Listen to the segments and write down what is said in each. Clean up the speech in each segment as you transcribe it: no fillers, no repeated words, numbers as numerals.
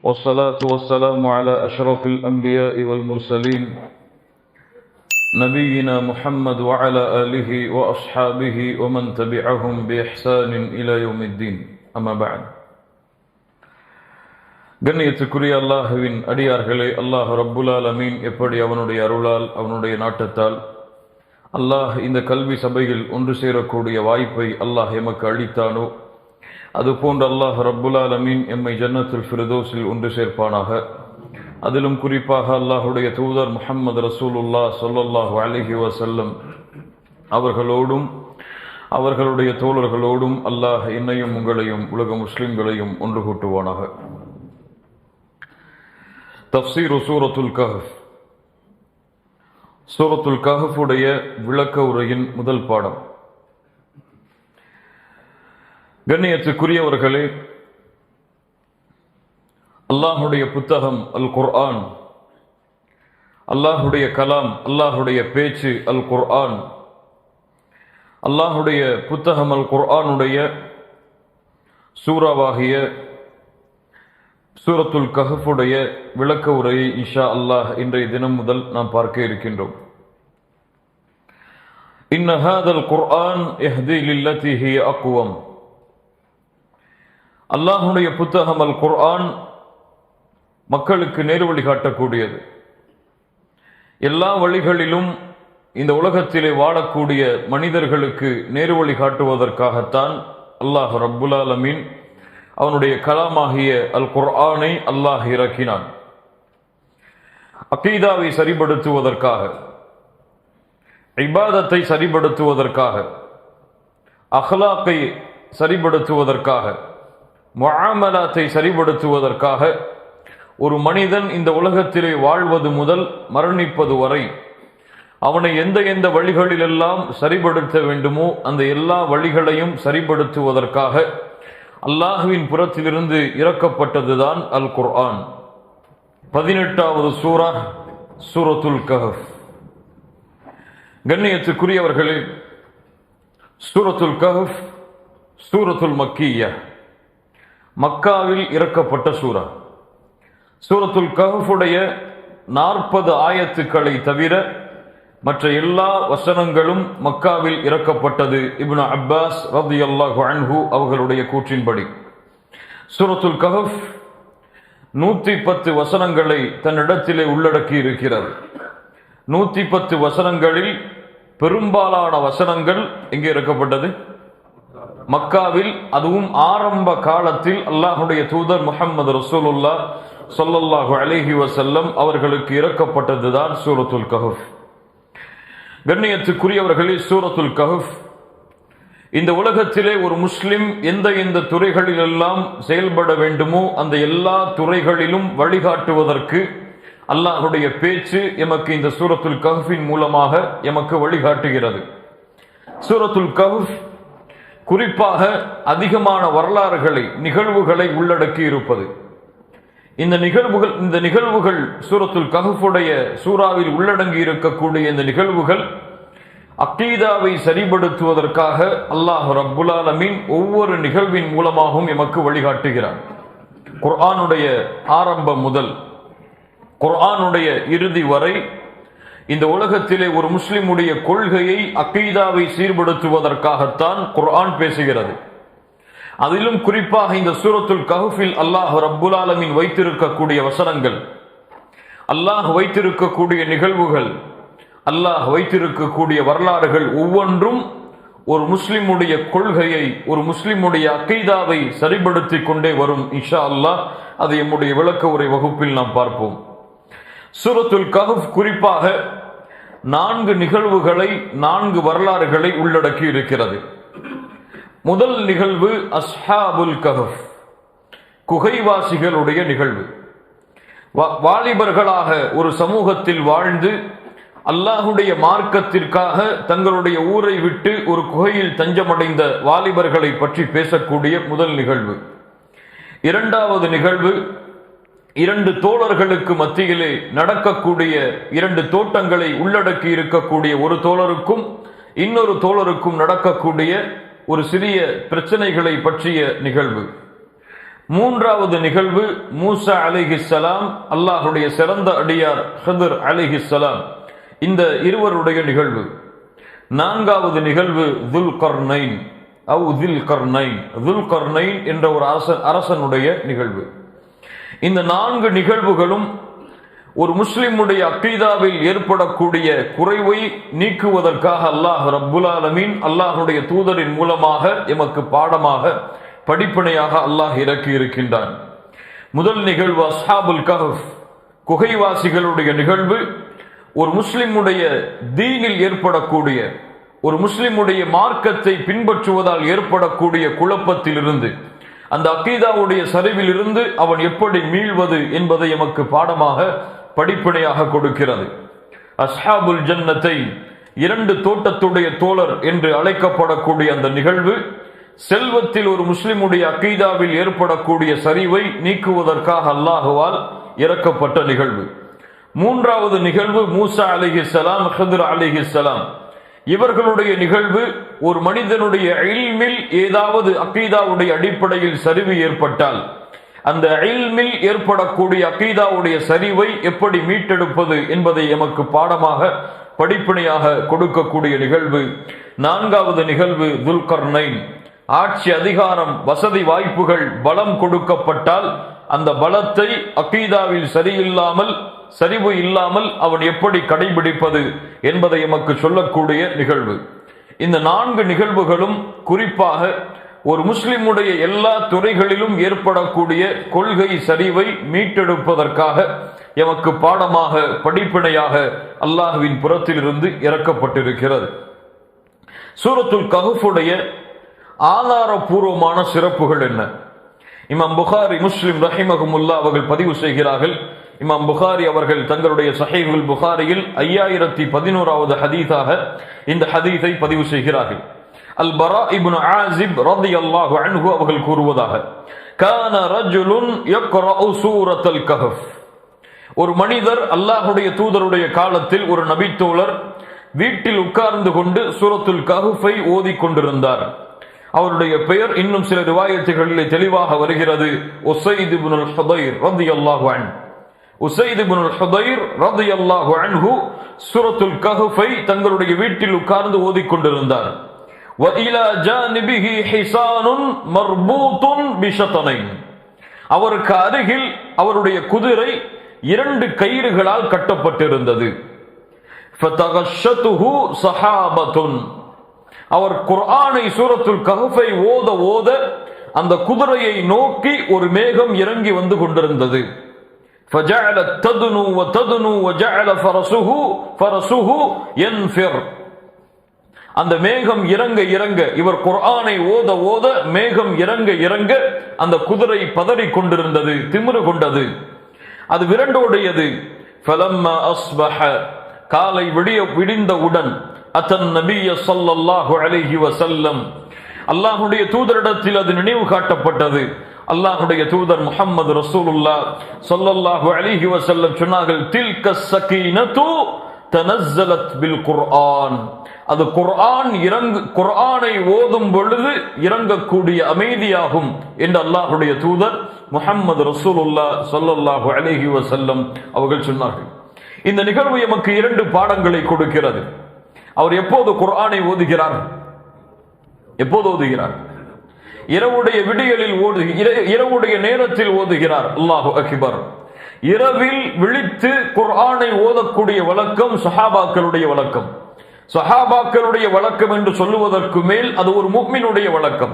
والصلاة والسلام على أشرف الأنبياء والمرسلين نبينا محمد وعلى آله وأصحابه ومن تبعهم بإحسان إلى يوم الدين أما بعد கண்ணியத்துக்குரிய அல்லாஹுவின் அடியார்களே, அல்லாஹ் ரப்புல் ஆலமீன் எப்படி அவனுடைய அருளால் அவனுடைய நாட்டத்தால் அல்லாஹ் இந்த கல்வி சபையில் ஒன்று சேரக்கூடிய வாய்ப்பை அல்லாஹ் எமக்கு அளித்தானோ, அதுபோன்று அல்லாஹ் ரப்புல் ஆலமீன் எம்மை ஜன்னத்துல் ஃபிர்தௌஸில் ஒன்று சேர்ப்பானாக. அதிலும் குறிப்பாக அல்லாஹுடைய தூதர் முஹம்மது ரசூலுல்லாஹ் ஸல்லல்லாஹு அலைஹி வஸல்லம் அவர்களோடும் அவர்களுடைய தோழர்களோடும் அல்லாஹ் என்னையும் உங்களையும் உலக முஸ்லிம்களையும் ஒன்று கூட்டுவானாக. தஃப்ஸீரு சூரத்துல் கஹஃப். சூரத்துல் கஹஃபுடைய விளக்க உரையின் முதல் பாடம். கண்ணியத்துக்குரியவர்களே, அல்லாஹுடைய புத்தகம் அல் குர்ஆன், அல்லாஹுடைய கலாம், அல்லாஹுடைய பேச்சு அல் குர்ஆன், அல்லாஹுடைய புத்தகம் அல் குர்ஆனுடைய சூறாவாகிய சூரத்துல் கஹஃபுடைய விளக்க உரையை இன்ஷா அல்லாஹ் இன்றைய தினம் முதல் நாம் பார்க்க இருக்கின்றோம். இன்ன ஹாதல் குர்ஆன் யஹ்தி லில்லதி ஹிய அக்வம். அல்லாஹுடைய புத்தகம் அல் குர்ஆன் மக்களுக்கு நேர்வழி காட்டக்கூடியது. எல்லா வழிகளிலும் இந்த உலகத்திலே வாழக்கூடிய மனிதர்களுக்கு நேர்வழி காட்டுவதற்காகத்தான் அல்லாஹ் ரப்புல் ஆலமீன் அவனுடைய கலாமாகிய அல் குர்ஆனை அல்லாஹ் இறக்கினான். அகீதாவை சரிபடுத்துவதற்காக, இபாதத்தை சரிபடுத்துவதற்காக, அஹ்லாக்கை சரிபடுத்துவதற்காக, முஆமலாத்தை சரிபடுத்துவதற்காக ஒரு மனிதன் இந்த உலகத்திலே வாழ்வது முதல் மரணிப்பது வரை அவனை எந்த எந்த வழிகளிலெல்லாம் சரிபடுத்த வேண்டுமோ அந்த எல்லா வழிகளையும் சரிபடுத்துவதற்காக அல்லாஹுவின் புறத்திலிருந்து இறக்கப்பட்டதுதான் அல் குர்ஆன். 18வது சூரா சூரத்துல் கஹஃப். கண்ணியத்துக்குரியவர்களே, சூரத்துல் கஹஃப் சூரத்துல் மக்கிய்யா, மக்காவில் இறக்கப்பட்ட சூரா. சூரத்துல் கஹஃபுடைய 40 ஆயத்துக்களை தவிர மற்ற எல்லா வசனங்களும் மக்காவில் இறக்கப்பட்டது. இப்னு அப்பாஸ் ரலியல்லாஹு அன்ஹு அவர்களுடைய கூற்றின்படி சூரத்துல் கஹஃப் 110 வசனங்களை தன்னிடத்திலே உள்ளடக்கி இருக்கிறது. 110 வசனங்களில் பெரும்பாலான வசனங்கள் எங்கே இறக்கப்பட்டது? மக்காவில். அதுவும் ஆரம்ப காலத்தில் அல்லாஹுடைய தூதர் முஹம்மது ரசூலுல்லாஹ் ஸல்லல்லாஹு அலைஹி வஸல்லம் அவர்களுக்கு இறக்கப்பட்டதுதான் சூரத்துல் கஹஃப். கண்ணியத்துக்குரியவர்களே, சூரத்துல் கஹஃப் இந்த உலகத்திலே ஒரு முஸ்லிம் எந்த எந்த துறைகளிலெல்லாம் செயல்பட வேண்டுமோ அந்த எல்லா துறைகளிலும் வழிகாட்டுவதற்கு அல்லாஹுடைய பேச்சு எமக்கு இந்த சூரத்துல் கஹ்ஃபின் மூலமாக எமக்கு வழிகாட்டுகிறது. சூரத்துல் கஹ்ஃப் குறிப்பாக அதிகமான வரலாறுகளை, நிகழ்வுகளை உள்ளடக்கி இருப்பது. இந்த நிகழ்வுகள் சூரத்துல் கஹ்ஃபுடைய சூறாவில் உள்ளடங்கி இருக்கக்கூடிய இந்த நிகழ்வுகள் அகீதாவை சரிபடுத்துவதற்காக அல்லாஹ் ரப்புல் ஆலமீன் ஒவ்வொரு நிகழ்வின் மூலமாகவும் எமக்கு வழிகாட்டுகிறார். குர்ஆனுடைய ஆரம்பம் முதல் குர்ஆனுடைய இறுதி வரை இந்த உலகத்திலே ஒரு முஸ்லிமுடைய கொள்கையை, அகீதாவை சீர்படுத்துவதற்காகத்தான் குர்ஆன் பேசுகிறது. அதிலும் குறிப்பாக இந்த சூரத்துல் கஹ்ஃபில் அல்லாஹ் ரப்புல் ஆலமீன் வைத்திருக்கக்கூடிய வசனங்கள், அல்லாஹ் வைத்திருக்கக்கூடிய நிகழ்வுகள், அல்லாஹ் வைத்திருக்கக்கூடிய வரலாறுகள் ஒவ்வொன்றும் ஒரு முஸ்லிமுடைய கொள்கையை, ஒரு முஸ்லிமுடைய அகீதாவை சரிபடுத்தி கொண்டே வரும். இன்ஷா அல்லாஹ் அதை எம்முடைய விளக்க உரை வகுப்பில் நாம் பார்ப்போம். சூரத்துல் கஹ்ஃப் குறிப்பாக 4 நிகழ்வுகளை, 4 வரலாறுகளை உள்ளடக்கி இருக்கிறது. முதல் நிகழ்வு அஸ்ஹாபுல் கஹஃப், குகைவாசிகளுடைய நிகழ்வு. வாலிபர்களாக ஒரு சமூகத்தில் வாழ்ந்து அல்லாஹுடைய மார்க்கத்திற்காக தங்களுடைய ஊரை விட்டு ஒரு குகையில் தஞ்சமடைந்த வாலிபர்களை பற்றி பேசக்கூடிய முதல் நிகழ்வு. இரண்டாவது நிகழ்வு 2 தோழர்களுக்கு மத்தியிலே நடக்கக்கூடிய 2 தோட்டங்களை உள்ளடக்கி இருக்கக்கூடிய ஒரு தோழருக்கும் இன்னொரு தோழருக்கும் நடக்கக்கூடிய ஒரு சிறிய பிரச்சனைகளை பற்றிய நிகழ்வு. மூன்றாவது நிகழ்வு மூசா அலைஹிஸ்ஸலாம், அல்லாஹுடைய சிறந்த அடியார் ஹிதர் அலைஹிஸ்ஸலாம், இந்த இருவருடைய நிகழ்வு. நான்காவது நிகழ்வு துல்கர்னைன் என்ற ஒரு அரசனுடைய நிகழ்வு. இந்த 4 நிகழ்வுகளும் ஒரு முஸ்லிமுடைய அக்கீதாவில் ஏற்படக்கூடிய குறைவை நீக்குவதற்காக அல்லாஹ் ரப்புல் ஆலமீன் அல்லாஹுடைய தூதரின் மூலமாக எமக்கு பாடமாக படிப்பினையாக அல்லாஹ் இறக்கி இருக்கின்றான். முதல் நிகழ்வு அஸ்ஹாபுல் கஹஃப், குகைவாசிகளுடைய நிகழ்வு. ஒரு முஸ்லிமுடைய தீனில் ஏற்படக்கூடிய, ஒரு முஸ்லிமுடைய மார்க்கத்தை பின்பற்றுவதால் ஏற்படக்கூடிய குழப்பத்திலிருந்து, அந்த அக்கீதாவுடைய சரிவில் இருந்து அவன் எப்படி மீள்வது என்பதை எமக்கு பாடமாக படிப்பினையாக கொடுக்கிறது. அஸ்ஹாபுல் ஜன்னத்தை, 2 தோட்டத்துடைய தோழர் என்று அழைக்கப்படக்கூடிய அந்த நிகழ்வு செல்வத்தில் ஒரு முஸ்லிமுடைய அக்கீதாவில் ஏற்படக்கூடிய சரிவை நீக்குவதற்காக அல்லாஹுவால் இறக்கப்பட்ட நிகழ்வு. மூன்றாவது நிகழ்வு மூசா அலைஹிஸ்ஸலாம், ஹிதர் அலைஹிஸ்ஸலாம், இவர்களுடைய நிகழ்வு. ஒரு மனிதனுடைய இல்மில் ஏதாவது அக்கீதாவுடைய அடிப்படையில் சரிவு ஏற்பட்டால் அந்த இல்மில் ஏற்படக்கூடிய அக்கீதாவுடைய சரிவை எப்படி மீட்டெடுப்பது என்பதை எமக்கு பாடமாக படிப்பினையாக கொடுக்கக்கூடிய நிகழ்வு. நான்காவது நிகழ்வு துல்கர்னைன், ஆட்சி அதிகாரம் வசதி வாய்ப்புகள் பலம் கொடுக்கப்பட்டால் அந்த பலத்தை அக்கீதாவில் சரிவு இல்லாமல் அவன் எப்படி கடைபிடிப்பது என்பதை எமக்கு சொல்லக்கூடிய நிகழ்வு. இந்த 4 நிகழ்வுகளும் குறிப்பாக ஒரு முஸ்லிமுடைய எல்லா துறைகளிலும் ஏற்படக்கூடிய கொள்கை சரிவை மீட்டெடுப்பதற்காக எமக்கு பாடமாக படிப்பினையாக அல்லாஹ்வின் புறத்திலிருந்து இறக்கப்பட்டிருக்கிறது. சூரத்துல் கஹஃபுடைய ஆதாரபூர்வமான சிறப்புகள் என்ன? இமாம் புகாரி, முஸ்லிம் ரஹிமஹுமுல்லாஹ் அவர்கள் பதிவு செய்கிறார்கள். இமாம் புகாரி அவர்கள் தங்களுடைய ஸஹீஹுல் புகாரியில் 5011வது ஹதீஸாக இந்த ஹதீஸை பதிவு செய்கிறார்கள். அல் பரா இப்னு ஆஸிப் ரலியல்லாஹு அன்ஹு அவர்கள் கூறுவதாக, கான ரஜுலுன் யக்ரஉ சூரத்துல் கஹஃப், ஒரு மனிதர் அல்லாஹ்வுடைய தூதருடைய காலத்தில் ஒரு நபித்தோழர் வீட்டில் உட்கார்ந்து கொண்டு சூரத்துல் கஹஃபை ஓதிக் கொண்டிருந்தார். அவருடைய பெயர் இன்னும் சில ரிவாயத்துகளிலே தெளிவாக வருகிறது, உஸைத் இப்னுல் ஹுதைர் ரலியல்லாஹு அன்ஹு. உஸைத் இப்னுல் ஹுதைர் ரலியல்லாஹு அன்ஹு சூரத்துல் கஹஃபை தங்களுடைய வீட்டில் உட்கார்ந்து ஓதிக் கொண்டிருந்தார். வ இலா ஜானிபிஹி ஹிசானுன் மர்பூத்துன் பிஷதனைன், அவருக்கு அருகில் அவருடைய குதிரை 2 கயிறுகளால் கட்டப்பட்டிருந்தது. ஃபதகஷதுஹு ஸஹாபத்துன், அவர் குர்ஆனை சூரத்துல் கஹஃபை ஓத ஓத அந்த குதிரையை நோக்கி ஒரு மேகம் இறங்கி வந்து கொண்டிருந்தது. فجعلت تدنو وتدنو وجعل فرسه ينفر, அந்த மேகம் இறங்க இறங்க, இவர் குர்ஆனை ஓத ஓத மேகம் இறங்க இறங்க அந்த குதிரை பதறிக் கொண்டிருந்தது, திமிரு கொண்டது, அது விரண்டோடியது. فلما أصبح, காலை விடிந்தவுடன் அத்தன் நபிய ஸல்லல்லாஹு அலைஹி வஸல்லம், அல்லாஹ்வுடைய தூதரிடத்தில் அது நினைவு காட்டப்பட்டது. அல்லாஹ்வுடைய தூதர் முஹம்மது ரசூலுல்லாஹ் ஸல்லல்லாஹு அலைஹி வஸல்லம் சொன்னார்கள், தில்க ஸகீனத்து தனஸ்ஸலத் பில் குர்ஆன், அது குர்ஆனை ஓதும் பொழுது இறங்கக்கூடிய அமைதியாகும் என்று அல்லாஹ்வுடைய தூதர் முஹம்மது ரசூலுல்லாஹ் ஸல்லல்லாஹு அலைஹி வஸல்லம் அவர்கள் சொன்னார்கள். இந்த நிகழ்வு எமக்கு 2 பாடங்களை கொடுக்கிறது. அவர் எப்போது குர்ஆனை ஓதுகிறார்? எப்போது ஓதுகிறார்? இரவுடைய விடியலில் இரவுடைய நேரத்தில் ஓதுகிறார். அல்லாஹு அக்பர். இரவில் விழித்து குர்ஆனை ஓதக்கூடிய வழக்கம் சஹாபாக்களுடைய வழக்கம். சஹாபாக்களுடைய வழக்கம் என்று சொல்லுவதற்கு மேல் அது ஒரு முஃமினுடைய வழக்கம்.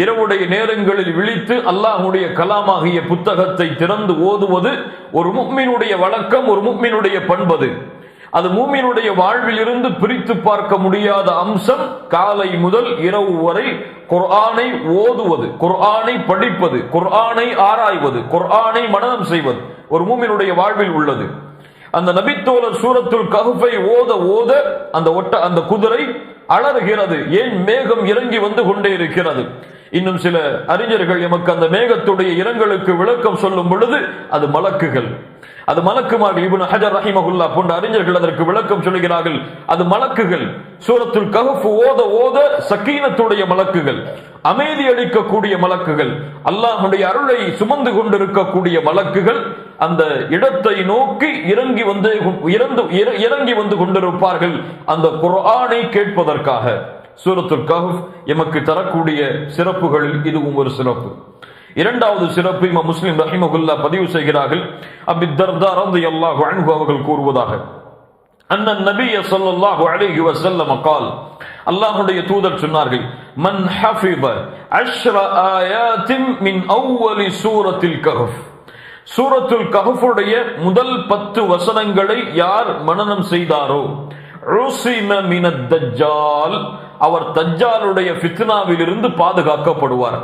இரவுடைய நேரங்களில் விழித்து அல்லாஹ்வுடைய கலாமாகிய புத்தகத்தை திறந்து ஓதுவது ஒரு முஃமினுடைய வழக்கம், ஒரு முஃமினுடைய பண்பது. அது மூமினுடைய வாழ்வில் இருந்து பிரித்து பார்க்க முடியாத அம்சம். காலை முதல் இரவு வரை குர்ஆனை ஓதுவது, குர்ஆனை படிப்பது, குர்ஆனை ஆராய்வது, குர்ஆனை மனனம் செய்வது ஒரு மூமினுடைய வாழ்வில் உள்ளது. அந்த நபித்தோழர் சூரத்துல் கஹஃபை ஓத ஓத அந்த குதிரை அலறுகிறது. ஏன்? மேகம் இறங்கி வந்து கொண்டே இருக்கிறது. இன்னும் சில அறிஞர்கள் எமக்கு அந்த மேகத்துடைய இரங்கலுக்கு விளக்கம் சொல்லும் பொழுது அது மலக்குகள், அது மலக்குமார்கள். இப்னு ஹஜர் ரஹிமஹுல்லாஹ் போன்ற அறிஞர்கள் அதற்கு விளக்கம் சொல்கிறார்கள், அது மலக்குகள். சூரத்துல் கஹஃப் ஓத ஓத சக்கீனத்துடைய மலக்குகள், அமைதி அளிக்கக்கூடிய மலக்குகள், அல்லாஹ்வுடைய அருளை சுமந்து கொண்டிருக்கக்கூடிய மலக்குகள் அந்த இடத்தை நோக்கி இறங்கி வந்து கொண்டிருப்பார்கள் அந்த குர்ஆனை கேட்பதற்காக. சூரத்துல் கஹஃப் எமக்கு தரக்கூடிய சிறப்புகளில் இதுவும் ஒரு சிறப்பு. இரண்டாவது சிறப்பு இமாம் முஸ்லிம் ரஹிமஹுல்லாஹ் பதிவு செய்கிறார்கள். அபூ தர்தா ரலியல்லாஹு அன்ஹு அவர்கள் கூறுவதாக, அன்னன் நபிய ஸல்லல்லாஹு அலைஹி வஸல்லம் قال, அல்லாஹ்வுடைய தூதர் சொன்னார்கள், மன் ஹஃபித 10 ஆயாத்தின் மின் அவ்வலி சூரத்தில் கஹஃப், சூரத்துல் கஹஃபுடைய முதல் 10 வசனங்களை யார் மனனம் செய்தாரோ, உஸிம மினத் தஜ்ஜால், அவர் தஜ்ஜாலுடைய ஃபித்னாவில் இருந்து பாதுகாக்கப்படுவார்,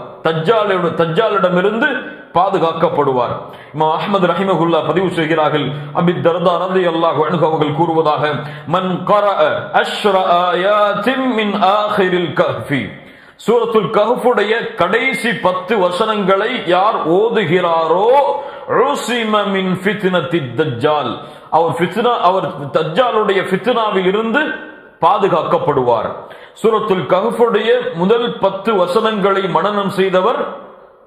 தஜ்ஜாலிடமிருந்து பாதுகாக்கப்படுவார். இமாம் அஹ்மத் ரஹிமஹுல்லாஹ் பதிவு செய்கிறார்கள், அபூ தர்தா ரலியல்லாஹு அன்ஹு அவர்கள் கூறுவதாக, மன் கரஅ 10 ஆயாத்தின் மின் ஆகிரில் கஹ்ஃபி, சூரத்துல் கஹ்ஃபுடைய கடைசி 10 வசனங்களை யார் ஓதுகிறாரோ, உஸிம மின் ஃபித்னத்தித் தஜ்ஜால், அவர் தஜ்ஜாலுடைய ஃபித்னாவில் இருந்து பாதுகாக்கப்படுவார். சூரத்துல் கஹ்ஃபுடைய முதல் 10 வசனங்களை மனனம் செய்தவர்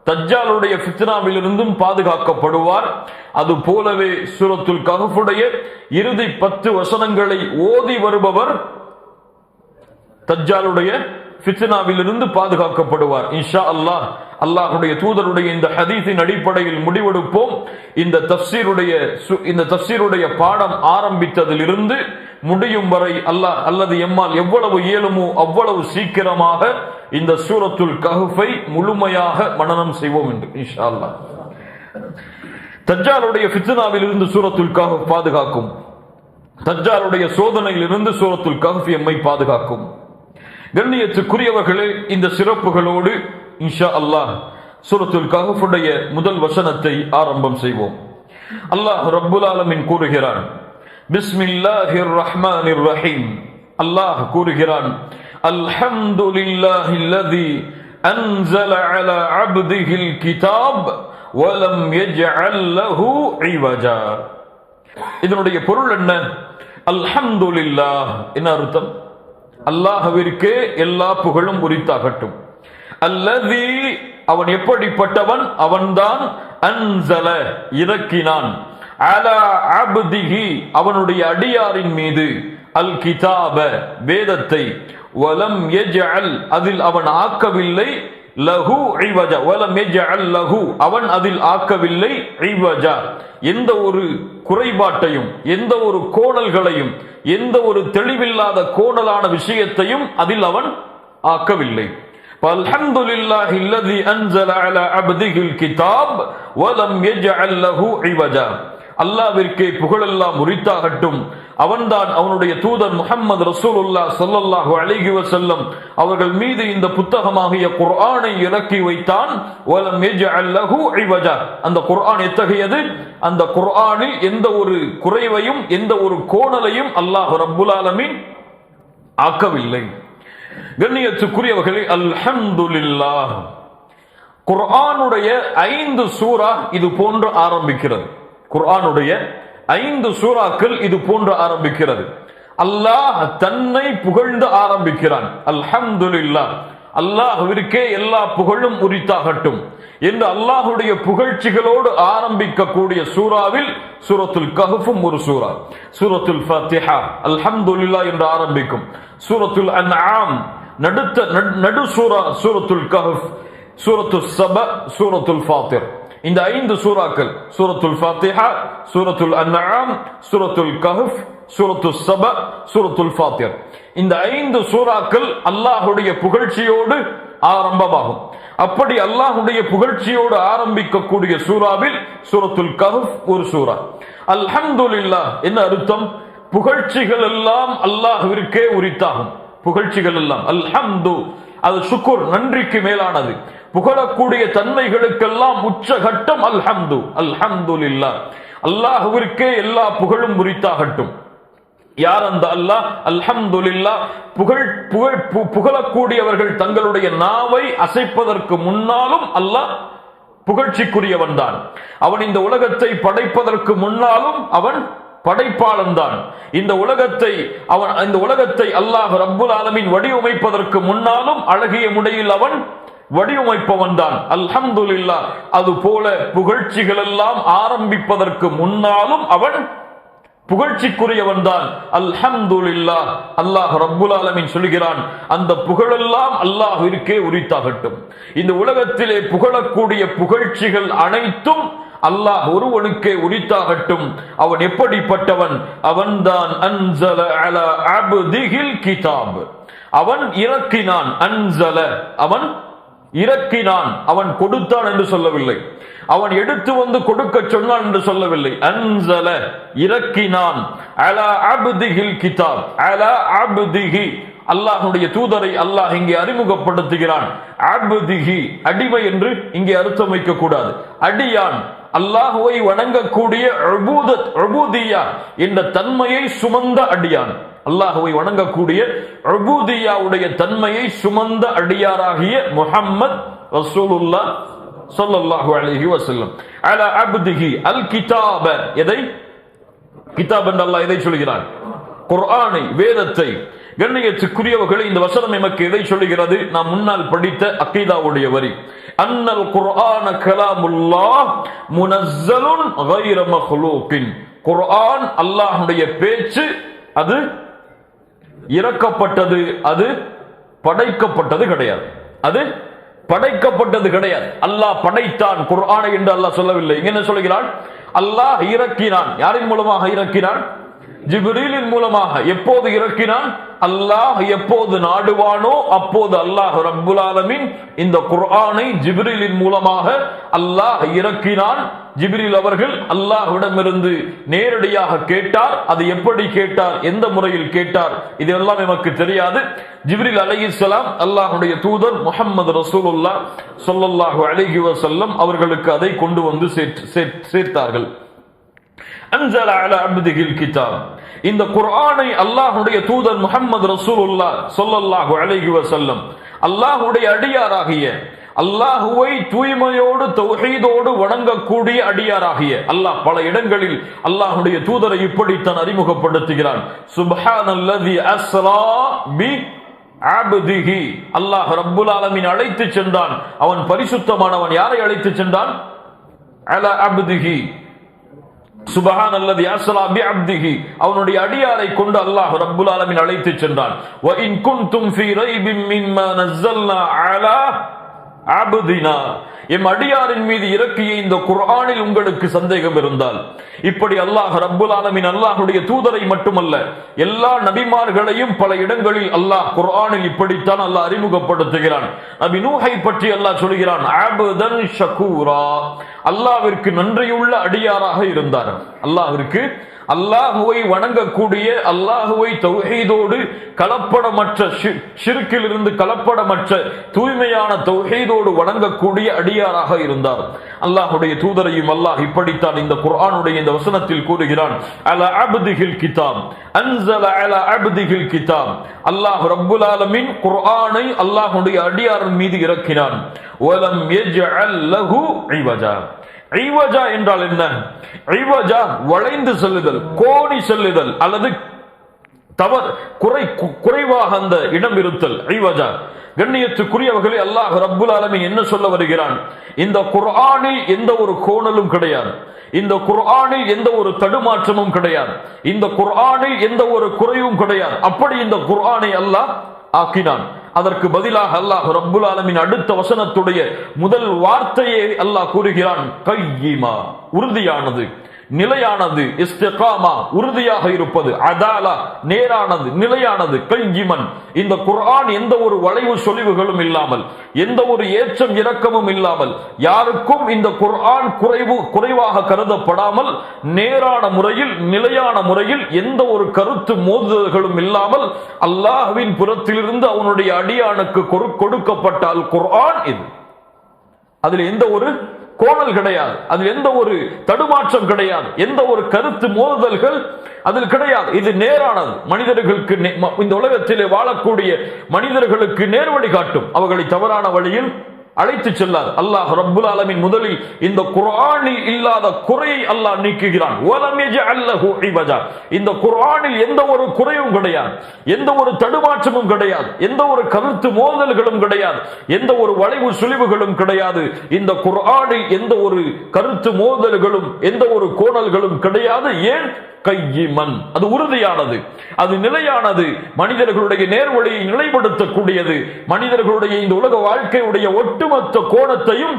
தஜ்ஜாலுடைய ஃபித்னாவில் இருந்தும் பாதுகாக்கப்படுவார். அது போலவே சூரத்துல் கஹ்ஃபுடைய இறுதி 10 வசனங்களை ஓதி வருபவர் தஜ்ஜாலுடைய ஃபித்னாவில் இருந்து பாதுகாக்கப்படுவார். இன்ஷா அல்லாஹ் அல்லாஹ்வுடைய தூதருடைய இந்த ஹதீஸின் அடிப்படையில் முடிவெடுப்போம். இந்த தஃப்சீருடைய பாடம் ஆரம்பித்ததிலிருந்து முடியும் வரை அல்லது எம்மால் எவ்வளவு இயலுமோ அவ்வளவு சீக்கிரமாக இந்த சூரத்துல் கஹ்ஃபை முழுமையாக மனனம் செய்வோம் என்று இன்ஷா அல்லாஹ். தஜ்ஜாலுடைய ஃபித்னாவில் இருந்து சூரத்துல் கஹ்ஃப் பாதுகாக்கும், தஜ்ஜாலுடைய சோதனையில் இருந்து சூரத்துல் கஹ்ஃப் எம்மை பாதுகாக்கும். கண்ணியத்துக்குரியவர்களே, இந்த சிறப்புகளோடு இன்ஷா அல்லாஹ் சூரத்துல் கஹ்ஃபுடைய முதல் வசனத்தை ஆரம்பம் செய்வோம். அல்லாஹ் ரப்புல் ஆலமீன் கூறுகிறான், பிஸ்மில்லாஹிர் ரஹ்மானிர் ரஹீம். அல்லாஹ் கூறுகிறான், அல்ஹம்துலில்லாஹில்லதி அன்ஸல அலா அப்திஹில் கிதாப் வலம் யஜ்அல் லஹு இவஜா. இதனுடைய பொருள் என்ன? அல்ஹம்துலில்லாஹ் என்ன அர்த்தம்? அல்லாஹ்விற்கே எல்லா புகழும் உரித்தாகட்டும். அல்லதி, அவன் எப்படிப்பட்டவன்? அவன்தான் அன்ஸல இறக்கினான், அலா அப்திஹி அவனுடைய அடியாரின் மீது, அல் கிதாப வேதத்தை, வலம் யஜ்அல் அதில் அவன் ஆக்கவில்லை, லஹு இவஜா வலம் யஜ்அல் லஹு அவன் அதில் ஆக்கவில்லை, இவஜா எந்த ஒரு குறைபாட்டையும் எந்த ஒரு கோணல்களையும் எந்த ஒரு தெளிவில்லாத கோணலான விஷயத்தையும் அதில் அவன் ஆக்கவில்லை. அல்ஹம்துலில்லாஹில்லதி அன்ஸல அலா அப்திஹில் கிதாப் வலம் யஜ்அல் லஹு இவஜா. அல்லாஹ்விற்கே புகழெல்லாம் உரித்தாகட்டும். அவன்தான் அவனுடைய தூதர் முஹம்மது ரசூலுல்லாஹ் ஸல்லல்லாஹு அலைஹி வஸல்லம் அவர்கள் மீது இந்த புத்தகமாகிய குர்ஆனை இறக்கி வைத்தான். வலம் யஜ்அல் லஹு இவஜா. அந்த குர்ஆன் எத்தகையது? அந்த குர்ஆனில் எந்த ஒரு குறைவையும் எந்த ஒரு கோணலையும் அல்லாஹ் ரப்புல் ஆலமீன் ஆக்கவில்லை. கண்ணியத்துக்குரியவர்களே, அல்ஹம்துலில்லாஹ். குர்ஆனுடைய 5 சூரா இது போன்று ஆரம்பிக்கிறது. குர்ஆனுடைய 5 சூறாக்கள் இது போன்று ஆரம்பிக்கிறது. அல்லாஹ் தன்னை புகழ்ந்து ஆரம்பிக்கிறான். அல்ஹம்துலில்லாஹ், அல்லாஹ்விற்கே எல்லா புகழும் உரித்தாகட்டும் என்று அல்லாஹ்வுடைய புகழ்ச்சிகளோடு ஆரம்பிக்கக்கூடிய சூறாவில் சூரத்துல் கஹ்ஃபும் ஒரு சூரா. சூரத்துல் ஃபாத்திஹா அல்ஹம்துலில்லாஹ் என்று ஆரம்பிக்கும். சூரத்துல் அன்ஆம் நடு சூரா சூரத்துல் கஹ்ஃப், சூரத்துல் சப, சூரத்துல் ஃபாத்திர். இந்த 5 சூறாக்கள், சூரத்துல் ஃபாத்திஹா, சூரத்துல் அன்ஆம், சூரத்துல் கஹ்ஃப், சூரத்துல் சப, சூரத்துல் ஃபாத்திர். இந்த 5 சூறாக்கள் அல்லாஹ்வுடைய புகழ்ச்சியோடு ஆரம்பமாகும். அப்படி அல்லாஹ்வுடைய புகழ்ச்சியோடு ஆரம்பிக்கக்கூடிய சூறாவில் சூரத்துல் கஹ்ஃப் ஒரு சூரா. அல்ஹம்துலில்லாஹ் என்ன அர்த்தம்? புகழ்ச்சிகள் எல்லாம் அல்லாஹ்விற்கே உரித்தாகும். புகழ்ச்சிகள் எல்லாம் அல்ஹம்து, அது ஷுக்ர், நன்றிக்கு மேலானது. புகழக்கூடிய தன்மைகளுக்கெல்லாம் உச்சகட்டம் அல்ஹம்து. அல்ஹம்துலில்லாஹ், அல்லாஹ்விற்கே எல்லா புகழும் உரித்தாகட்டும். யார் அந்த அல்லாஹ்? அல்ஹம்துலில்லாஹ், புகழக்கூடியவர்கள் தங்களுடைய நாவை அசைப்பதற்கு முன்னாலும் அல்லாஹ் புகழ்ச்சிக்குரியவன் தான். அவன் இந்த உலகத்தை படைப்பதற்கு முன்னாலும் அவன் படைப்பாளன் தான். இந்த உலகத்தை அல்லாஹ் ரப்புல் ஆலமீன் வடிவமைப்பதற்கு முன்னாலும் அழகிய முறையில் அவன் வடிவமைப்பவன் தான். அல்ஹம்துலில்லாஹ். அது போல புகழ்ச்சிகள் எல்லாம் ஆரம்பிப்பதற்கு முன்னாலும் அவன் புகழ்ச்சிக்குரியவன் தான். அல்ஹம்துலில்லாஹ். அல்லாஹ் ரப்புல் ஆலமீன் சொல்கிறான், அந்த புகழெல்லாம் அல்லாஹ்விற்கே உரித்தாகட்டும். இந்த உலகத்திலே புகழக்கூடிய புகழ்ச்சிகள் அனைத்தும் அல்லாஹ் ஒருவனுக்கே உரித்தாகட்டும். அவன் எப்படிப்பட்டவன்? அவன்தான் அன்ஸல அலா அப்திஹில் கிதாப். அவன் இறக்கினான். அன்ஸல, அவன் இறக்கினான். அவன் கொடுத்தான் என்று சொல்லவில்லை. அவன் எடுத்து வந்து கொடுக்க சொன்னான் என்று சொல்லவில்லை. அன்ஸல, இறக்கினான். அலா அப்திஹில் கிதாப். அலா அப்திஹி, அல்லாஹ்வுடைய தூதரை அல்லாஹ் இங்கே அறிமுகப்படுத்துகிறான். அப்திஹி, அடிமை என்று இங்கே அர்த்தம் வைக்க கூடாது. அடியான், அல்லாஹ்வை வணங்கக்கூடிய உபூதியா என்ற தன்மையை சுமந்த அடியான். அல்லாஹ்வை வணங்கக்கூடிய உபூதியாவுடைய தன்மையை சுமந்த அடியாராகிய முஹம்மத் ரசூலுல்லாஹ் ஸல்லல்லாஹு அலைஹி வஸல்லம். அலா அப்திஹி அல் கிதாப, எதை கிதாப் என்று அல்லாஹ் எதை சொல்கிறான்? குர்ஆனை, வேதத்தை. கண்ணியத்துக்குரியவர்களே, இந்த வசனம் நமக்கு எதை சொல்கிறது? நாம் முன்னால் படித்த அகீதாவுடைய வரி. அன்னல் குர்ஆன கலாமுல்லாஹ் முனஸ்ஸலுன் கைர மக்லூகின். குர்ஆன் அல்லாஹ்வுடைய பேச்சு, அது இறக்கப்பட்டது, அது படைக்கப்பட்டது கிடையாது. அது படைக்கப்பட்டது கிடையாது. அல்லாஹ் படைத்தான் குர்ஆனை என்று அல்லாஹ் சொல்லவில்லை. என்ன சொல்கிறான்? அல்லாஹ் இறக்கினான். யாரின் மூலமாக இறக்கினான்? ஜிப்ரீலின் மூலமாக. எப்போது இறக்கினான்? அல்லாஹ் எப்போது நாடுவானோ அப்போது அல்லாஹ் ரப்புல் ஆலமீன் இந்த குர்ஆனை ஜிப்ரீலின் மூலமாக அல்லாஹ் இறக்கினான். ஜிப்ரீல் அவர்கள் அல்லாஹ்விடமிருந்து நேரடியாக கேட்டார். அது எப்படி கேட்டார், எந்த முறையில் கேட்டார், இதெல்லாம் நமக்கு தெரியாது. ஜிப்ரீல் அலைஹிஸ்ஸலாம் அல்லாஹ்வுடைய தூதர் முஹம்மது ரசூலுல்லாஹ் ஸல்லல்லாஹு அலைஹி வஸல்லம் அவர்களுக்கு அதை கொண்டு வந்து சேர்த்தார்கள். அன்ஸல அலா அப்திஹில் கிதாப். இந்த குர்ஆனை அல்லாஹ்வுடைய தூதர் முஹம்மது ரசூலுல்லாஹ் ஸல்லல்லாஹு அலைஹி வஸல்லம் அல்லாஹ்வுடைய அடியாராகிய, அல்லாஹ்வை தூய்மையோடு தௌஹீதோடு வணங்கக்கூடிய அடியாராகிய அல்லாஹ் பல இடங்களில் அல்லாஹ்வுடைய தூதரை இப்படித்தான் அறிமுகப்படுத்துகிறான். சுப்ஹானல்லதி அஸ்ரா பி அப்திஹி. அல்லாஹ் ரப்புல் ஆலமீன் அழைத்து சென்றான். அவன் பரிசுத்தமானவன். யாரை அழைத்து சென்றான்? அலா அப்திஹி. சுப்ஹானல்லதி அஸ்ரா பி அப்திஹி, அவனுடைய அடியாரை கொண்டு அல்லாஹ் ரப்புல் ஆலமீன் அழைத்து சென்றான். வ இன் குன்தும் ஃபீ ரைபின் மிம்மா நஸல்னா அலா அப்தினா. எம் அடியாரின் மீது இறக்கிய இந்த குர்ஆனில் உங்களுக்கு சந்தேகம் இருந்தால், இப்படி அல்லாஹ் ரப்புல் ஆலமீன் அல்லாஹ்வுடைய தூதரை மட்டுமல்ல எல்லா நபிமார்களையும் பல இடங்களில் அல்லாஹ் குர்ஆனில் இப்படித்தான் அல்லாஹ் அறிமுகப்படுத்துகிறான். நபி நூஹை பற்றி அல்லாஹ் சொல்கிறான், அப்தன் ஷகூரா. அல்லாஹ்விற்கு நன்றியுள்ள அடியாராக இருந்தார். அல்லாஹ்வை வணங்கக்கூடிய, அல்லாஹ்வை தௌஹீதோடு கலப்படமற்ற, ஷிர்கில் இருந்து கலப்படமற்ற தூய்மையான தௌஹீதோடு வணங்கக்கூடிய அடியாராக இருந்தார். அல்லாஹ்வுடைய தூதரையும் அல்லாஹ் இப்படித்தான் இந்த குர்ஆனுடைய இந்த வசனத்தில் கூறுகிறான். அலா அப்திஹில் கிதாப். அன்ஸல அலா அப்திஹில் கிதாப். அல்லாஹ் ரப்புல் ஆலமீன் குர்ஆனை அல்லாஹ்வுடைய அடியாரின் மீது இறக்கினான். வலம் யஜ்அல் லஹு இவஜா. ஐவஜா என்றால் என்ன? ஐவஜா வளைந்து செல்லுதல், கோணி செல்லுதல், அல்லது குறைவாக அந்த இடம் இருத்தல். ஐவஜா. கண்ணியத்துக்குரியவர்களே, அல்லாஹ் ரப்புல் ஆலமீன் என்ன சொல்ல வருகிறான்? இந்த குர்ஆனில் எந்த ஒரு கோணலும் கிடையாது. இந்த குர்ஆனில் எந்த ஒரு தடுமாற்றமும் கிடையாது. இந்த குர்ஆனில் எந்த ஒரு குறைவும் கிடையாது. அப்படி இந்த குர்ஆனை அல்லாஹ் ஆக்கினான். அதற்கு பதிலாக அல்லாஹ் ரப்புல் ஆலமீன் அடுத்த வசனத்துடைய முதல் வார்த்தையை அல்லாஹ் கூறுகிறான், கையிமா, உறுதியானது, நிலையானது. இஸ்திகாமா, உறுதியாக இருப்பது. அதாலா, நேரானது, நிலையானது. கையிமன். இந்த குர்ஆன் எந்த ஒரு வளைவு சொலிவுகளும் இல்லாமல், எந்த ஒரு ஏற்றம் இறக்கமும் இல்லாமல், யாருக்கும் இந்த குர்ஆன் குறைவாக கருதப்படாமல், நேரான முறையில், நிலையான முறையில், எந்த ஒரு கருத்து மோதுதல்களும் இல்லாமல் அல்லாஹ்வின் புறத்திலிருந்து அவனுடைய அடியானுக்கு கொடுக்கப்பட்ட அல் குர்ஆன் இது. அதில் எந்த ஒரு கோணல் கிடையாது. அதில் எந்த ஒரு தடுமாற்றம் கிடையாது. எந்த ஒரு கருத்து மோதுதல்கள் அதில் கிடையாது. இது நேரானது. மனிதர்களுக்கு இந்த உலகத்திலே வாழக்கூடிய மனிதர்களுக்கு நேர்வழி காட்டும், அவர்களை தவறான வழியில் அழைத்து செல்லார். அல்லாஹ் ரப்புல் ஆலமீன் முதலில் இந்த குர்ஆனில் இல்லாத குறையை அல்லாஹ் நீக்குகிறான். வலம் யஜஅல் லஹு இவஜா. இந்த குர்ஆனில் எந்த ஒரு குறையும் கிடையாது, எந்த ஒரு தடுமாற்றமும் கிடையாது, எந்த ஒரு கருத்து மோதல்களும் கிடையாது, எந்த ஒரு வளைவு சுழிவுகளும் கிடையாது. இந்த குர்ஆனில் எந்த ஒரு கருத்து மோதல்களும் எந்த ஒரு கோணல்களும் கிடையாது. ஏன்? கையிமன், அது உறுதியானது, அது நிலையானது, மனிதர்களுடைய நேர்வழியை நிலைப்படுத்தக்கூடியது, மனிதர்களுடைய இந்த உலக வாழ்க்கையுடைய ஒட்டுமொத்த கோணத்தையும்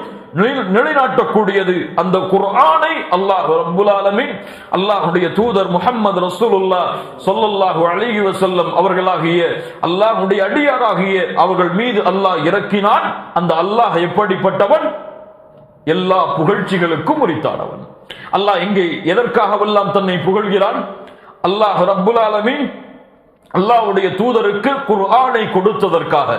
நிலைநாட்டக்கூடியது. அந்த குர்ஆனை அல்லாஹ் ரப்புல் ஆலமீன் அல்லாஹ்வுடைய தூதர் முஹம்மது ரசூலுல்லாஹ் ஸல்லல்லாஹு அலைஹி வஸல்லம் அவர்களாகிய அல்லாஹ்வுடைய அடியாராகிய அவர்கள் மீது அல்லாஹ் இறக்கினான். அந்த அல்லாஹ் எப்படிப்பட்டவன்? எல்லா புகழ்ச்சிகளுக்கும் உரித்தானவன். அல்லாஹ் எங்கே எதற்காகவெல்லாம் தன்னை புகழ்கிறான்? அல்லாஹ் ரப்புல் ஆலமீன் அல்லாஹ்வுடைய தூதருக்கு குர்ஆனை கொடுத்ததற்காக.